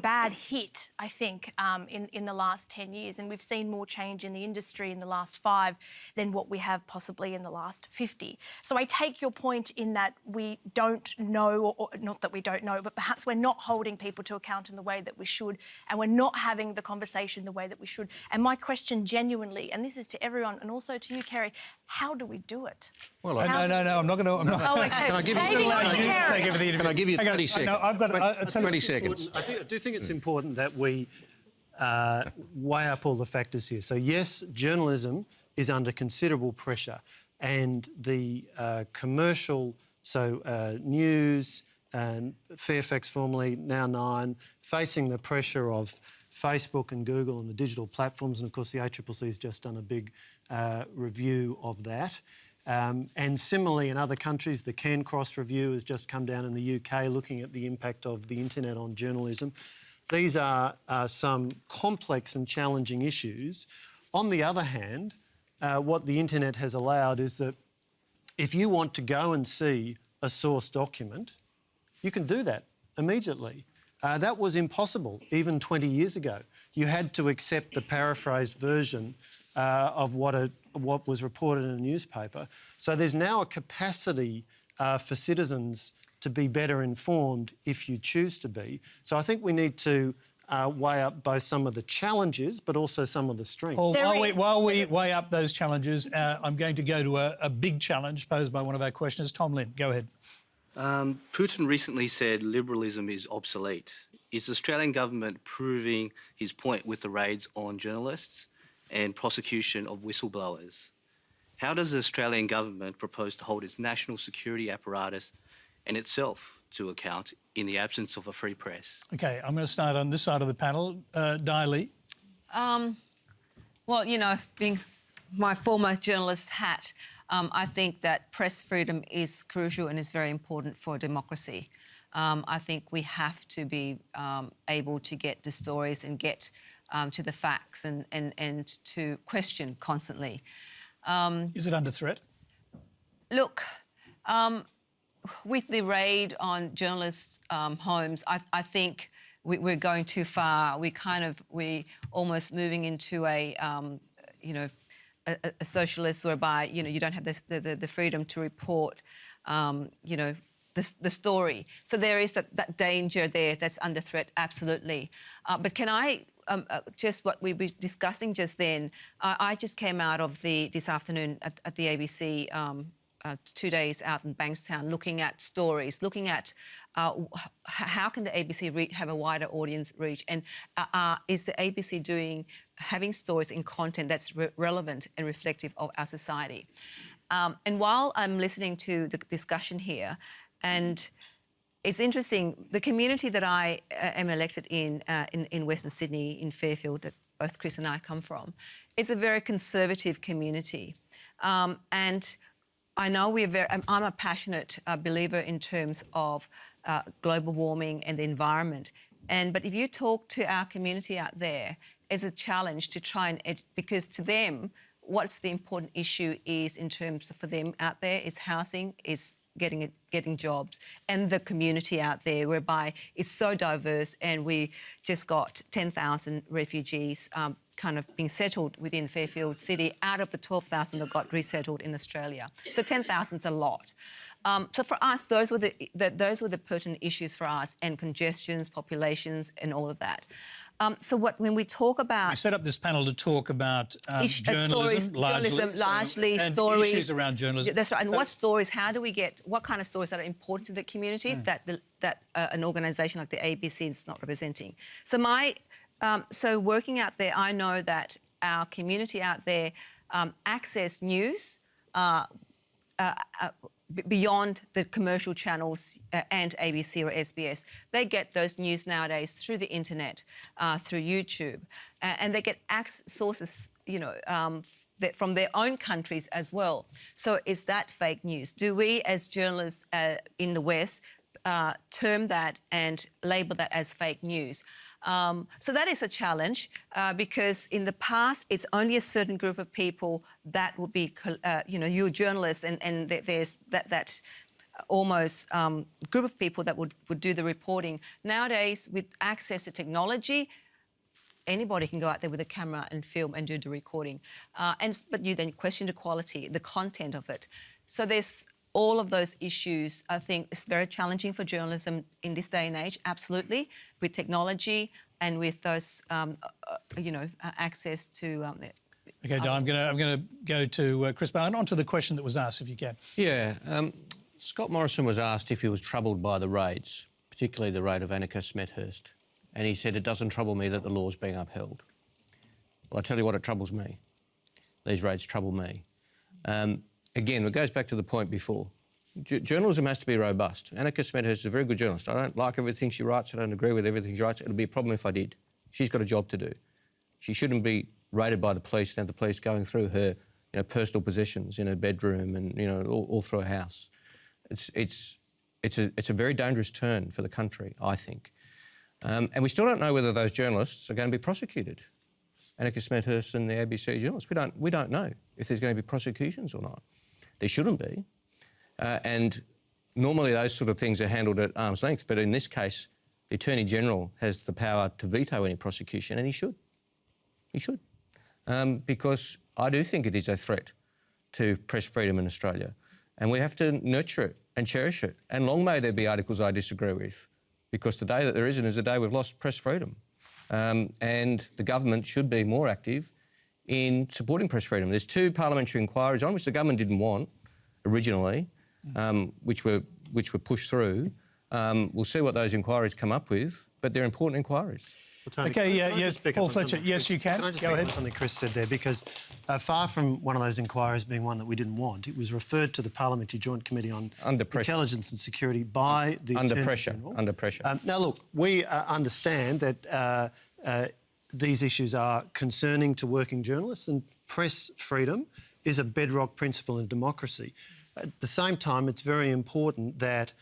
bad hit, I think, in the last 10 years, and we've seen more change in the industry in the last 5 than what we have possibly in the last 50. So I take your point in that we don't know, or not that we don't know, but perhaps we're not holding people to account in the way that we should, and we're not having the conversation the way that we should. And my question genuinely, and this is to everyone and also to you, Kerry, how do we do it? Well, no, I'm not going to... Oh, okay. Can I give you... Can I give you 20 seconds? No, I've got 20 seconds. I do think it's important that we weigh up all the factors here. So, yes, journalism is under considerable pressure, and the commercial, news and Fairfax formerly, now 9, facing the pressure of Facebook and Google and the digital platforms, and of course the ACCC has just done a big review of that. And similarly in other countries, the Cairncross review has just come down in the UK looking at the impact of the internet on journalism. These are some complex and challenging issues. On the other hand, what the internet has allowed is that if you want to go and see a source document, you can do that immediately. That was impossible even 20 years ago. You had to accept the paraphrased version of what was reported in a newspaper. So there's now a capacity for citizens to be better informed if you choose to be. So I think we need to weigh up both some of the challenges but also some of the strengths. Well, while we weigh up those challenges, I'm going to go to a big challenge posed by one of our questioners. Tom Lynn, go ahead. Putin recently said liberalism is obsolete. Is the Australian government proving his point with the raids on journalists and prosecution of whistleblowers? How does the Australian government propose to hold its national security apparatus and itself to account in the absence of a free press? OK, I'm going to start on this side of the panel. Diley. Well, you know, being my former journalist hat, I think that press freedom is crucial and is very important for democracy. I think we have to be able to get the stories and get to the facts and to question constantly. Is it under threat? Look, with the raid on journalists' homes, I think we're going too far. We're almost moving into a socialist whereby, you don't have the freedom to report, the story. So there is that danger there that's under threat, absolutely. But can I, just what we were discussing just then, I just came out of this afternoon at the ABC 2 days out in Bankstown looking at stories, looking at how can the ABC have a wider audience reach, and is the ABC having stories and content that's relevant and reflective of our society. And while I'm listening to the discussion here, and it's interesting, the community that I am elected in Western Sydney, in Fairfield, that both Chris and I come from, is a very conservative community. And I know I'm a passionate believer in terms of global warming and the environment. But if you talk to our community out there, it's a challenge to try and, because to them, what's the important issue is in terms of for them out there is housing, is getting jobs, and the community out there, whereby it's so diverse, and we just got 10,000 refugees kind of being settled within Fairfield City out of the 12,000 that got resettled in Australia. So 10,000 is a lot. So for us, those were the pertinent issues for us, and congestions, populations, and all of that. So when we talk about... We set up this panel to talk about journalism, largely, and stories, issues around journalism. Yeah, that's right. And what stories, how do we get... What kind of stories that are important to the community that an organisation like the ABC is not representing? So so working out there, I know that our community out there access news beyond the commercial channels and ABC or SBS. They get those news nowadays through the internet, through YouTube, and they get sources, from their own countries as well. So is that fake news? Do we as journalists in the West term that and label that as fake news? So that is a challenge because in the past, it's only a certain group of people that would be, you're journalists, and there's that almost group of people that would do the reporting. Nowadays, with access to technology, anybody can go out there with a camera and film and do the recording. But you then question the quality, the content of it. So there's all of those issues. I think it's very challenging for journalism in this day and age, absolutely, with technology and with those, access to... OK, Di, I'm going to go to Chris Bowen. On to the question that was asked, if you can. Yeah. Scott Morrison was asked if he was troubled by the raids, particularly the raid of Annika Smethurst. And he said, it doesn't trouble me that the law's being upheld. Well, I tell you what, it troubles me. These raids trouble me. Again, it goes back to the point before. Journalism has to be robust. Annika Smethurst is a very good journalist. I don't like everything she writes. I don't agree with everything she writes. It would be a problem if I did. She's got a job to do. She shouldn't be raided by the police and have the police going through her, personal possessions in her bedroom and, all through her house. It's a very dangerous turn for the country, I think. And we still don't know whether those journalists are going to be prosecuted. Annika Smethurst and the ABC journalists. We don't know if there's going to be prosecutions or not. There shouldn't be. And normally those sort of things are handled at arm's length, but in this case, the Attorney-General has the power to veto any prosecution, and he should. He should. Because I do think it is a threat to press freedom in Australia, and we have to nurture it and cherish it. And long may there be articles I disagree with, because the day that there isn't is the day we've lost press freedom. And the government should be more active in supporting press freedom. There's 2 parliamentary inquiries on which the government didn't want originally, which were pushed through. We'll see what those inquiries come up with, but they're important inquiries. Well, Tony, OK, yes, Paul Fletcher, yes, you can. Can I just go ahead. on something Chris said there? Because far from one of those inquiries being one that we didn't want, it was referred to the Parliamentary Joint Committee on Intelligence and Security by the Attorney General. Under pressure. Now, look, we understand that these issues are concerning to working journalists, and press freedom is a bedrock principle in democracy. At the same time, it's very important that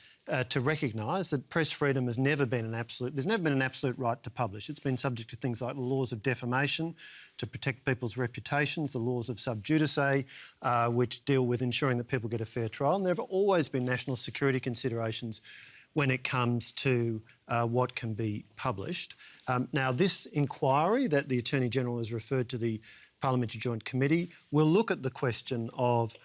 to recognise that press freedom has never been an absolute... There's never been an absolute right to publish. It's been subject to things like the laws of defamation to protect people's reputations, the laws of sub judice, which deal with ensuring that people get a fair trial. And there have always been national security considerations when it comes to what can be published. Now, this inquiry that the Attorney-General has referred to the Parliamentary Joint Committee will look at the question of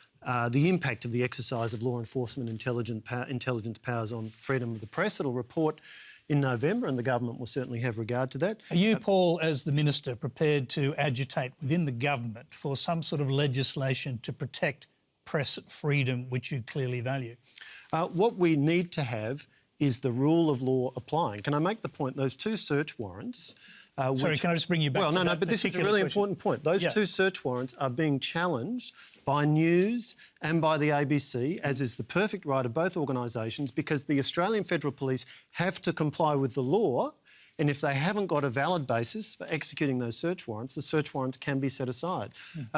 the impact of the exercise of law enforcement intelligence powers on freedom of the press. It'll report in November, and the government will certainly have regard to that. Are you, Paul, as the Minister, prepared to agitate within the government for some sort of legislation to protect press freedom, which you clearly value? What we need to have is the rule of law applying. Can I make the point? Those 2 search warrants... Sorry, can I just bring you back to that? No, but this is a really important point. Those 2 search warrants are being challenged by News and by the ABC, as is the perfect right of both organisations, because the Australian Federal Police have to comply with the law, and if they haven't got a valid basis for executing those search warrants, the search warrants can be set aside.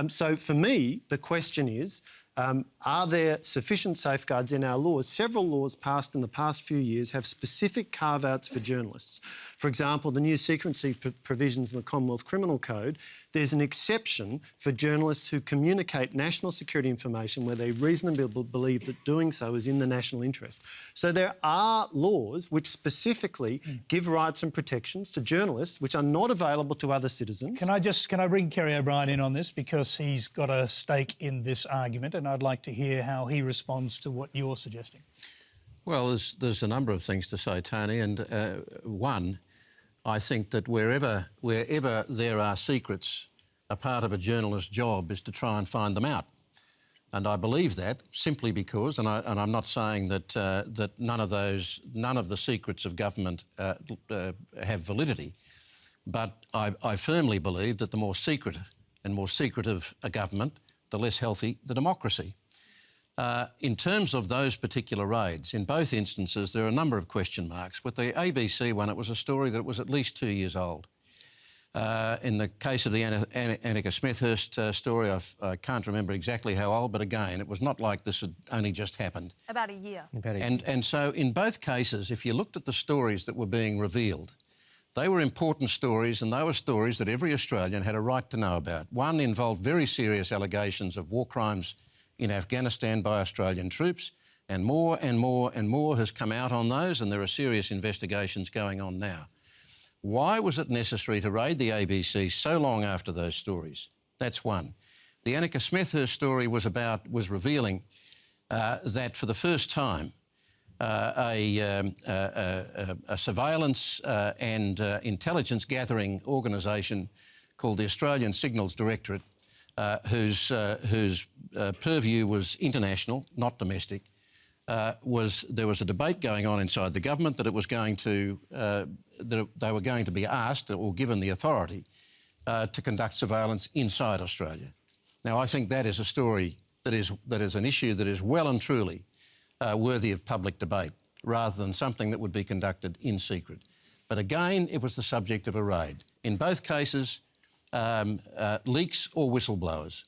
So for me, the question is, Are there sufficient safeguards in our laws? Several laws passed in the past few years have specific carve-outs for journalists. For example, the new secrecy provisions in the Commonwealth Criminal Code, there's an exception for journalists who communicate national security information where they reasonably believe that doing so is in the national interest. So there are laws which specifically give rights and protections to journalists which are not available to other citizens. Can I bring Kerry O'Brien in on this, because he's got a stake in this argument, and I'd like to hear how he responds to what you're suggesting. Well, there's a number of things to say, Tony, and one, I think that wherever there are secrets, a part of a journalist's job is to try and find them out. And I believe that simply because, and I'm not saying that that none of the secrets of government have validity, but I firmly believe that the more secretive a government, the less healthy the democracy. In terms of those particular raids, in both instances there are a number of question marks. With the ABC one, it was a story that was at least 2 years old. In the case of the Annika Smethurst story, I can't remember exactly how old, but again, it was not like this had only just happened. About a year. And so in both cases, if you looked at the stories that were being revealed, they were important stories, and they were stories that every Australian had a right to know about. One involved very serious allegations of war crimes in Afghanistan by Australian troops, and more and more and more has come out on those, and there are serious investigations going on now. Why was it necessary to raid the ABC so long after those stories? That's one. The Annika Smethurst story was revealing that for the first time a surveillance and intelligence gathering organisation called the Australian Signals Directorate, whose purview was international, not domestic, there was a debate going on inside the government that it was going to that they were going to be asked or given the authority to conduct surveillance inside Australia. Now, I think that is a story that is an issue that is well and truly worthy of public debate, rather than something that would be conducted in secret. But again, it was the subject of a raid. In both cases, leaks or whistleblowers.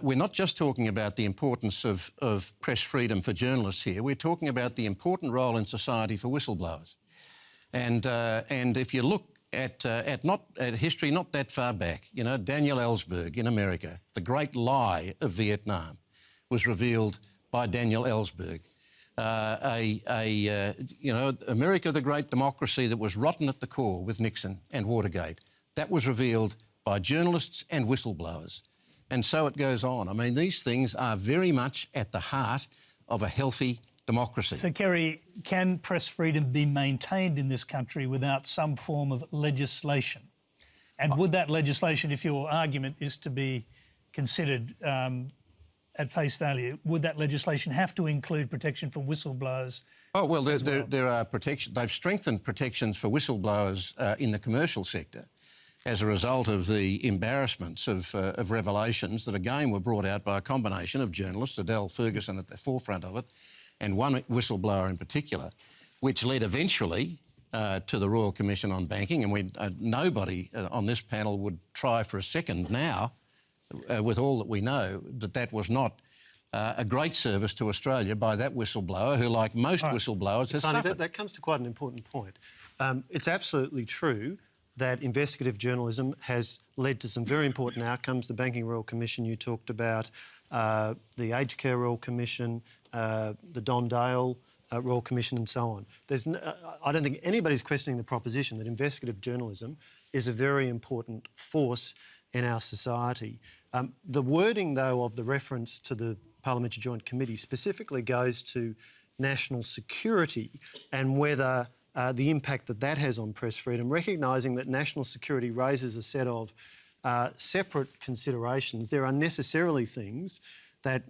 We're not just talking about the importance of press freedom for journalists here. We're talking about the important role in society for whistleblowers. And if you look at history not that far back, you know, Daniel Ellsberg in America, the great lie of Vietnam was revealed by Daniel Ellsberg. America, the great democracy that was rotten at the core with Nixon and Watergate, that was revealed by journalists and whistleblowers. And so it goes on. I mean, these things are very much at the heart of a healthy democracy. So, Kerry, can press freedom be maintained in this country without some form of legislation? And would that legislation, if your argument is to be considered at face value, would that legislation have to include protection for whistleblowers? Oh, well, there are protections. They've strengthened protections for whistleblowers in the commercial sector as a result of the embarrassments of revelations that again were brought out by a combination of journalists, Adele Ferguson at the forefront of it, and one whistleblower in particular, which led eventually to the Royal Commission on Banking. And nobody on this panel would try for a second now, with all that we know, that was not a great service to Australia by that whistleblower, who, like most whistleblowers, has suffered. That comes to quite an important point. It's absolutely true that investigative journalism has led to some very important outcomes. The Banking Royal Commission you talked about, the Aged Care Royal Commission, the Don Dale Royal Commission and so on. I don't think anybody's questioning the proposition that investigative journalism is a very important force in our society. The wording, though, of the reference to the Parliamentary Joint Committee specifically goes to national security and whether the impact that has on press freedom, recognising that national security raises a set of separate considerations. There are necessarily things that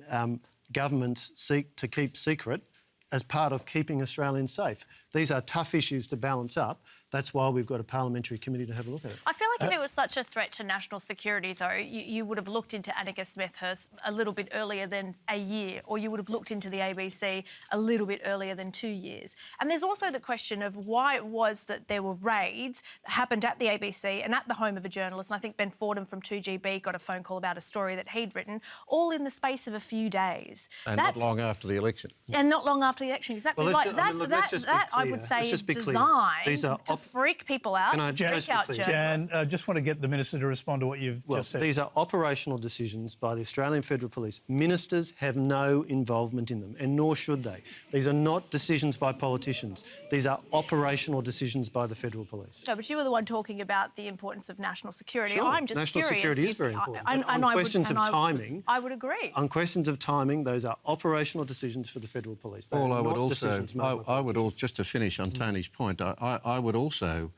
governments seek to keep secret as part of keeping Australians safe. These are tough issues to balance up, That's why we've got a parliamentary committee to have a look at it. I feel like if it was such a threat to national security, though, you would have looked into Annika Smethurst a little bit earlier than a year, or you would have looked into the ABC a little bit earlier than 2 years. And there's also the question of why it was that there were raids that happened at the ABC and at the home of a journalist. And I think Ben Fordham from 2GB got a phone call about a story that he'd written, all in the space of a few days. And not long after the election. And not long after the election, exactly. Well, Like, that I would say is designed to freak people out, to freak out journalists. Jan, I just want to get the Minister to respond to what you've just said. These are operational decisions by the Australian Federal Police. Ministers have no involvement in them, and nor should they. These are not decisions by politicians. These are operational decisions by the Federal Police. No, but you were the one talking about the importance of national security. Sure, I'm just national curious. security is very important. On questions of timing... I would agree. On questions of timing, those are operational decisions for the Federal Police. They Paul, are I would not also, decisions made by politicians. just to finish on Tony's point, I would also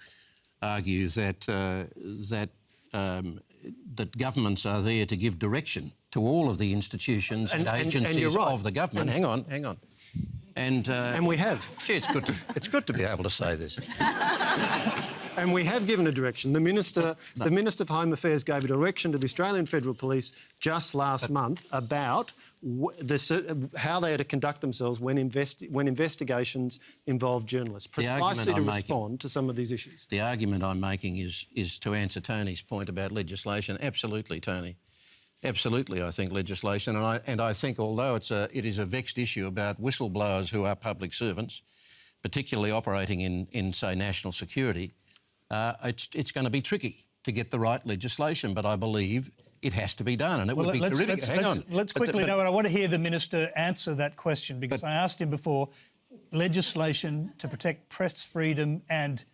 argue that that governments are there to give direction to all of the institutions and agencies you're right. of the government. Hang on. And we have. Gee, it's good to be able to say this. And we have given a direction. The Minister for Home Affairs gave a direction to the Australian Federal Police just last month about how they are to conduct themselves when investigations involve journalists, precisely to respond to some of these issues. The argument I'm making is to answer Tony's point about legislation. Absolutely, Tony. Absolutely, I think legislation, and I think although it is a vexed issue about whistleblowers who are public servants, particularly operating in say national security, it's going to be tricky to get the right legislation, but I believe it has to be done, and it would be terrific. Hang on. Let's quickly know, and I want to hear the Minister answer that question, because I asked him before, legislation to protect press freedom and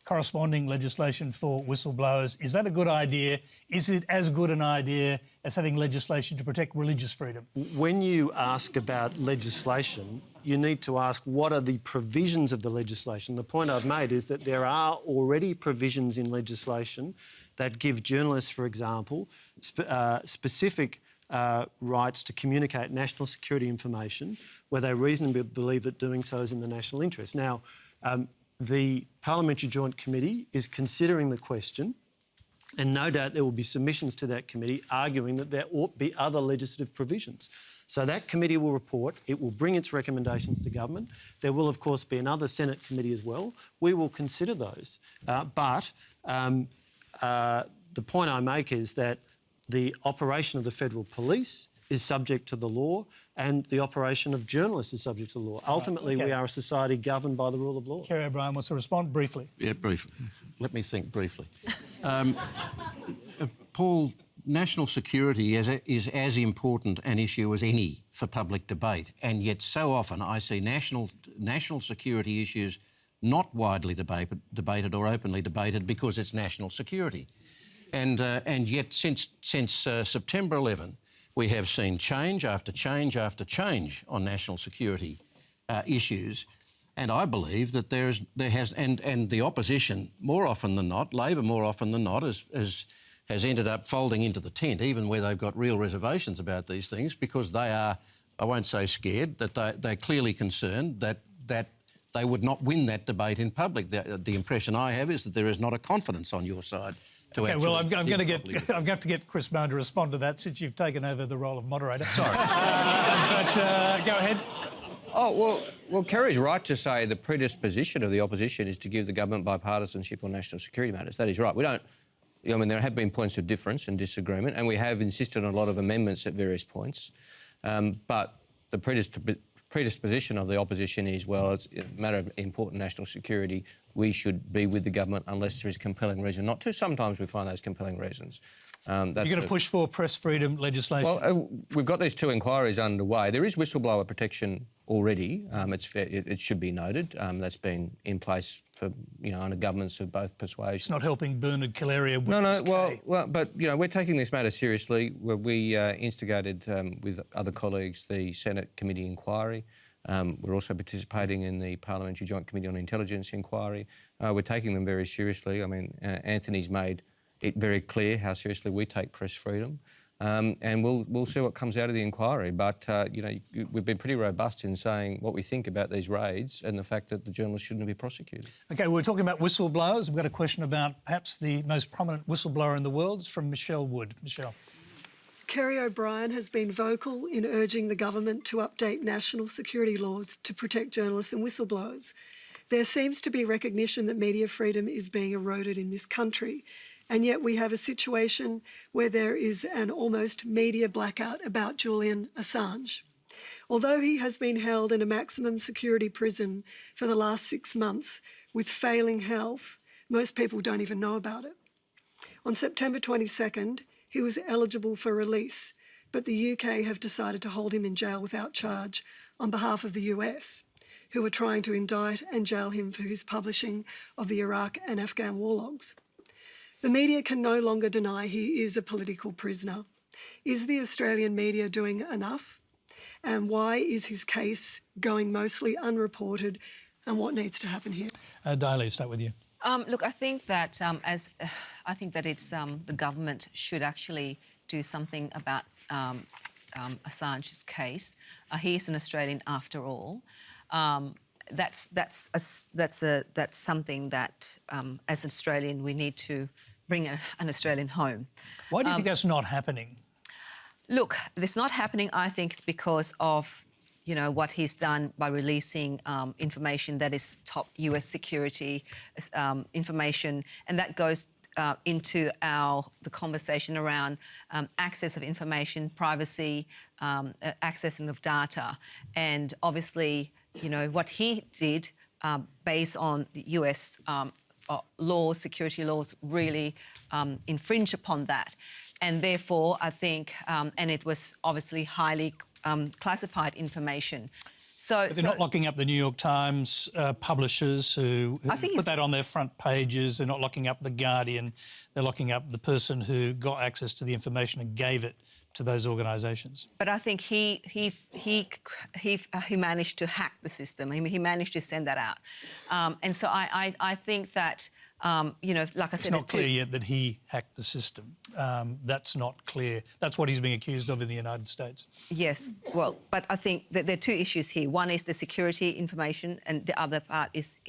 corresponding legislation for whistleblowers. Is that a good idea? Is it as good an idea as having legislation to protect religious freedom? When you ask about legislation, you need to ask what are the provisions of the legislation. The point I've made is that there are already provisions in legislation that give journalists, for example, specific rights to communicate national security information where they reasonably believe that doing so is in the national interest. Now, the Parliamentary Joint Committee is considering the question, and no doubt there will be submissions to that committee arguing that there ought to be other legislative provisions. So that committee will report, it will bring its recommendations to government. There will, of course, be another Senate committee as well. We will consider those. But the point I make is that the operation of the Federal Police is subject to the law, and the operation of journalists is subject to the law. Ultimately, we are a society governed by the rule of law. Kerry O'Brien wants to respond briefly. Yeah, briefly. Let me think briefly. Paul, national security is as important an issue as any for public debate, and yet so often I see national security issues not widely debated or openly debated because it's national security. And yet since September 11, we have seen change after change after change on national security issues, and I believe that there has the opposition more often than not, Labor more often than not, has ended up folding into the tent, even where they've got real reservations about these things, because they are, I won't say scared, that they're clearly concerned that they would not win that debate in public. The impression I have is that there is not a confidence on your side. Okay, well, I'm going to have to get Chris Bowen to respond to that since you've taken over the role of moderator. Sorry. But go ahead. Oh, well, Kerry's right to say the predisposition of the opposition is to give the government bipartisanship on national security matters. That is right. We don't... I mean, there have been points of difference and disagreement, and we have insisted on a lot of amendments at various points. But the predisposition of the opposition is, well, it's a matter of important national security. We should be with the government unless there is compelling reason not to. Sometimes we find those compelling reasons. You're going to push for press freedom legislation? Well, we've got these two inquiries underway. There is whistleblower protection already. It should be noted. That's been in place for, under governments of both persuasions. It's not helping Bernard Calleria. Well, but we're taking this matter seriously. We instigated with other colleagues the Senate committee inquiry. We're also participating in the Parliamentary Joint Committee on Intelligence inquiry. We're taking them very seriously. I mean, Anthony's made it very clear how seriously we take press freedom. and we'll see what comes out of the inquiry. But, you know, we've been pretty robust in saying what we think about these raids and the fact that the journalists shouldn't be prosecuted. OK, we're talking about whistleblowers. We've got a question about perhaps the most prominent whistleblower in the world. It's from Michelle Wood. Michelle. Kerry O'Brien has been vocal in urging the government to update national security laws to protect journalists and whistleblowers. There seems to be recognition that media freedom is being eroded in this country, and yet we have a situation where there is an almost media blackout about Julian Assange. Although he has been held in a maximum security prison for the last 6 months with failing health, most people don't even know about it. On September 22nd, he was eligible for release, but the UK have decided to hold him in jail without charge on behalf of the US, who are trying to indict and jail him for his publishing of the Iraq and Afghan war logs. The media can no longer deny he is a political prisoner. Is the Australian media doing enough? And why is his case going mostly unreported, and what needs to happen here? Daly, start with you. Look, I think that I think that it's the government should actually do something about Assange's case. He is an Australian after all. That's something that as an Australian we need to bring an Australian home. Why do you think that's not happening? Look, it's not happening. I think it's because of, you know, what he's done by releasing information that is top US security information, and that goes into the conversation around access of information, privacy, accessing of data, and obviously, you know, what he did based on the US laws, security laws, really infringe upon that, and therefore I think, and it was obviously highly classified information. But they're not locking up the New York Times publishers who put that on their front pages. They're not locking up The Guardian. They're locking up the person who got access to the information and gave it to those organisations. But I think he managed to hack the system. He managed to send that out. And so I think that, you know, like I said... It's not clear yet that he hacked the system. That's not clear. That's what he's being accused of in the United States. Yes, well, but I think that there are two issues here. One is the security information, and the other part is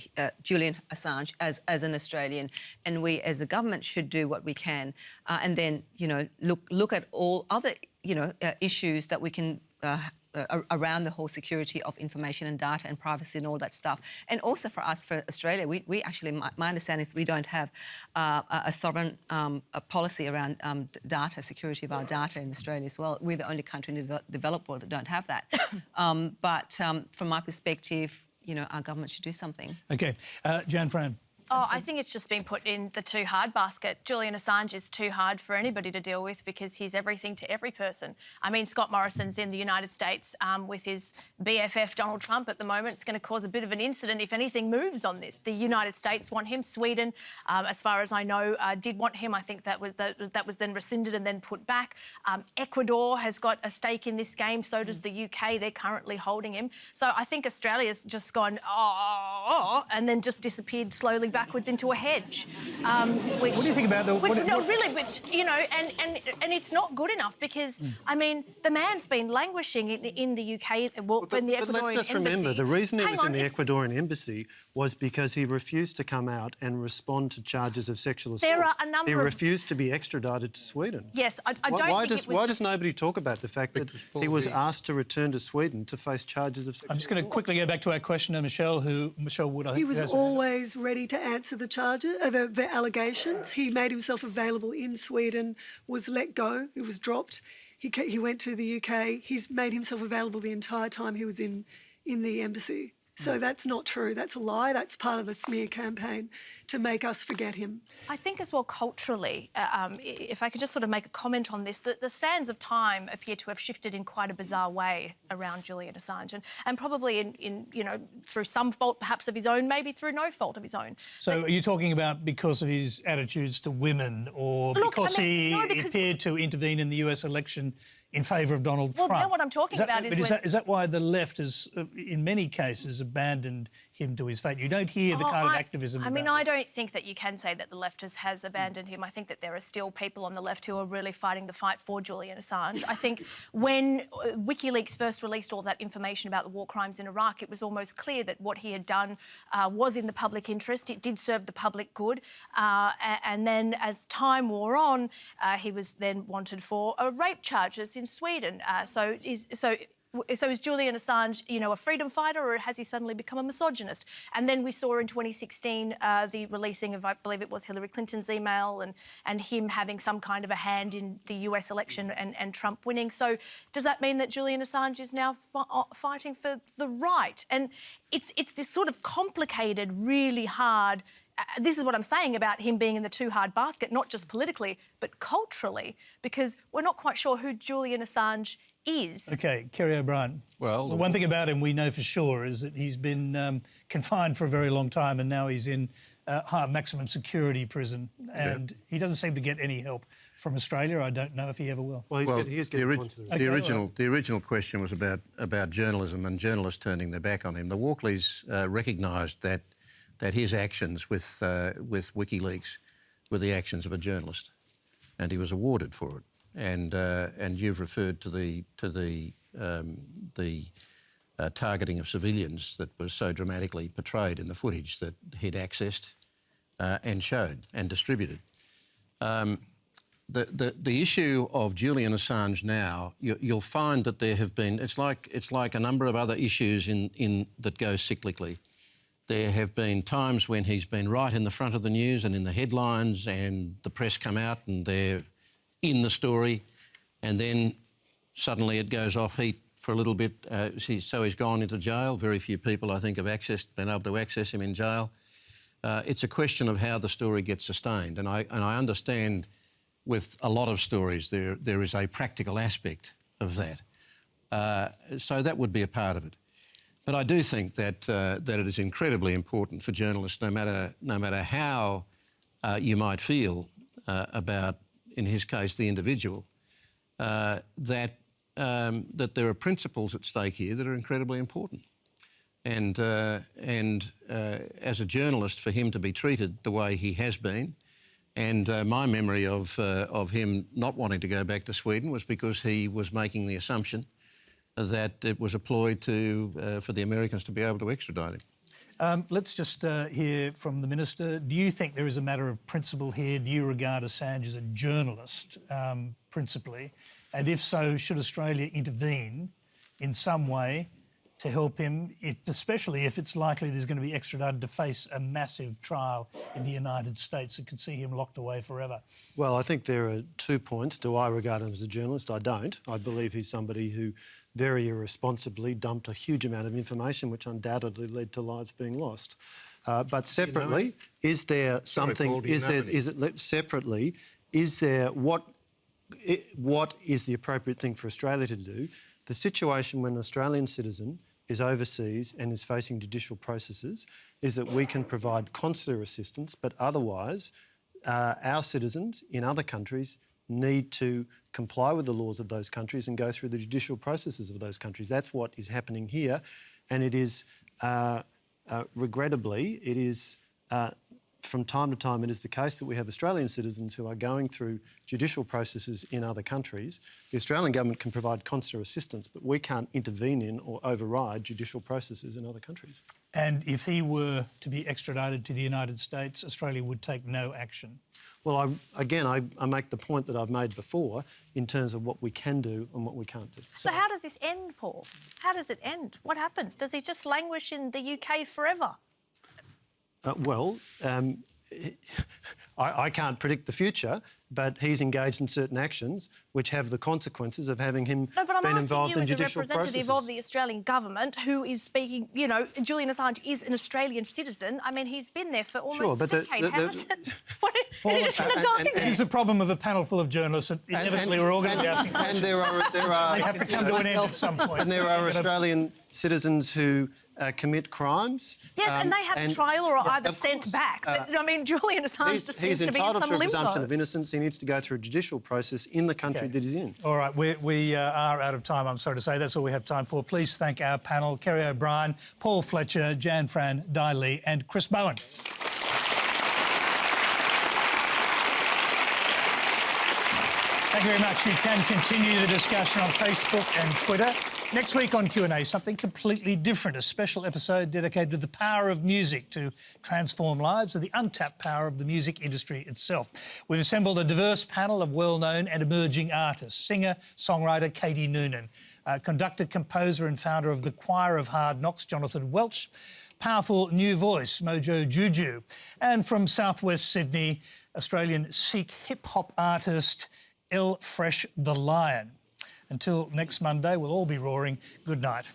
Julian Assange as an Australian. And we, as the government, should do what we can, and then, you know, look at all other, you know, issues that we can around the whole security of information and data and privacy and all that stuff. And also for us, for Australia, we actually, my understanding is we don't have a sovereign policy around data, security of our data in Australia as well. We're the only country in the developed world that don't have that. But from my perspective, you know, our government should do something. OK. Fran. Oh, I think it's just been put in the too hard basket. Julian Assange is too hard for anybody to deal with because he's everything to every person. I mean, Scott Morrison's in the United States with his BFF Donald Trump at the moment. It's going to cause a bit of an incident if anything moves on this. The United States want him. Sweden, as far as I know, did want him. I think that was then rescinded and then put back. Ecuador has got a stake in this game. So does the UK. They're currently holding him. So I think Australia's just gone, and then just disappeared slowly backwards into a hedge. What do you think about the... which, you know, and it's not good enough because, I mean, the man's been languishing in the UK, in the Ecuadorian embassy. But let's just remember, the reason he was in the Ecuadorian embassy was because he refused to come out and respond to charges of sexual assault. There are a number He refused to be extradited to Sweden. Yes, I don't think it was... Why does nobody talk about the fact that he was asked to return to Sweden to face charges of sexual assault? I'm just going to quickly go back to our questioner, Michelle Wood, I think. He was always ready to answer the charges, the allegations. He made himself available in Sweden, was let go, he was dropped. He went to the UK. He's made himself available the entire time he was in the embassy. So that's not true. That's a lie. That's part of the smear campaign to make us forget him. I think as well culturally, if I could just sort of make a comment on this, the sands of time appear to have shifted in quite a bizarre way around Julian Assange, and probably in you know, through some fault perhaps of his own, maybe through no fault of his own. So are you talking about because of his attitudes to women, or because he appeared to intervene in the US election in favour of Donald Trump? Well, what I'm talking about is that why the left has, in many cases, abandoned him to his fate. You don't hear the kind of activism. I mean, about I don't think that you can say that the left has abandoned him. I think that there are still people on the left who are really fighting the fight for Julian Assange. I think when WikiLeaks first released all that information about the war crimes in Iraq, it was almost clear that what he had done was in the public interest. It did serve the public good. And then as time wore on, he was then wanted for rape charges in Sweden. So is Julian Assange, you know, a freedom fighter, or has he suddenly become a misogynist? And then we saw in 2016 the releasing of, I believe it was Hillary Clinton's email and him having some kind of a hand in the US election and Trump winning. So does that mean that Julian Assange is now fighting for the right? And it's this sort of complicated, really hard... this is what I'm saying about him being in the too hard basket, not just politically, but culturally, because we're not quite sure who Julian Assange is. OK, Kerry O'Brien. Well, the one thing about him we know for sure is that he's been confined for a very long time, and now he's in maximum security prison, and he doesn't seem to get any help from Australia. I don't know if he ever will. Well, he is getting the original question was about journalism and journalists turning their back on him. The Walkleys recognised that his actions with WikiLeaks were the actions of a journalist, and he was awarded for it. And you've referred to the targeting of civilians that was so dramatically portrayed in the footage that he'd accessed and showed and distributed. The issue of Julian Assange now, you'll find that there have been. It's like a number of other issues in that go cyclically. There have been times when he's been right in the front of the news and in the headlines, and the press come out and they're in the story, and then suddenly it goes off heat for a little bit. So he's gone into jail. Very few people, I think, have been able to access him in jail. It's a question of how the story gets sustained, and I understand with a lot of stories there is a practical aspect of that. So that would be a part of it. But I do think that it is incredibly important for journalists, no matter how you might feel about, in his case, the individual, that there are principles at stake here that are incredibly important. And as a journalist, for him to be treated the way he has been, and my memory of him not wanting to go back to Sweden was because he was making the assumption that it was a ploy for the Americans to be able to extradite him. Let's just hear from the Minister. Do you think there is a matter of principle here? Do you regard Assange as a journalist, principally? And if so, should Australia intervene in some way to help him, especially if it's likely that he's going to be extradited to face a massive trial in the United States that could see him locked away forever? Well, I think there are 2 points. Do I regard him as a journalist? I don't. I believe he's somebody who very irresponsibly dumped a huge amount of information which undoubtedly led to lives being lost. But separately, is there something... What is the appropriate thing for Australia to do? The situation when an Australian citizen is overseas and is facing judicial processes is that we can provide consular assistance, but otherwise our citizens in other countries need to comply with the laws of those countries and go through the judicial processes of those countries. That's what is happening here, and it is, regrettably, it is... from time to time, it is the case that we have Australian citizens who are going through judicial processes in other countries. The Australian government can provide consular assistance, but we can't intervene in or override judicial processes in other countries. And if he were to be extradited to the United States, Australia would take no action? Well, I make the point that I've made before in terms of what we can do and what we can't do. So how does this end, Paul? How does it end? What happens? Does he just languish in the UK forever? I can't predict the future, but he's engaged in certain actions which have the consequences of having him been involved in judicial processes. No, but I'm asking you as a representative of the Australian government who is speaking, you know, Julian Assange is an Australian citizen. I mean, he's been there for almost a decade. Is he just going to die there? It is a problem of a panel full of journalists. Inevitably, we're all going to be asking questions. And there are they have to come to an end at some point. And there are Australian citizens who commit crimes. Yes, and they have trial or are either sent back. But, I mean, Julian Assange just seems needs to be in entitled some to a limbo. presumption of innocence. He needs to go through a judicial process in the country that he's in. All right, we are out of time, I'm sorry to say. That's all we have time for. Please thank our panel, Kerry O'Brien, Paul Fletcher, Jan Fran, Di Lee and Chris Bowen. Thank you very much. You can continue the discussion on Facebook and Twitter. Next week on Q&A, something completely different, a special episode dedicated to the power of music to transform lives and the untapped power of the music industry itself. We've assembled a diverse panel of well-known and emerging artists, singer-songwriter Katie Noonan, conductor, composer and founder of the Choir of Hard Knocks, Jonathan Welch, powerful new voice, Mojo Juju, and from southwest Sydney, Australian Sikh hip-hop artist Fresh the Lion. Until next Monday, we'll all be roaring. Good night.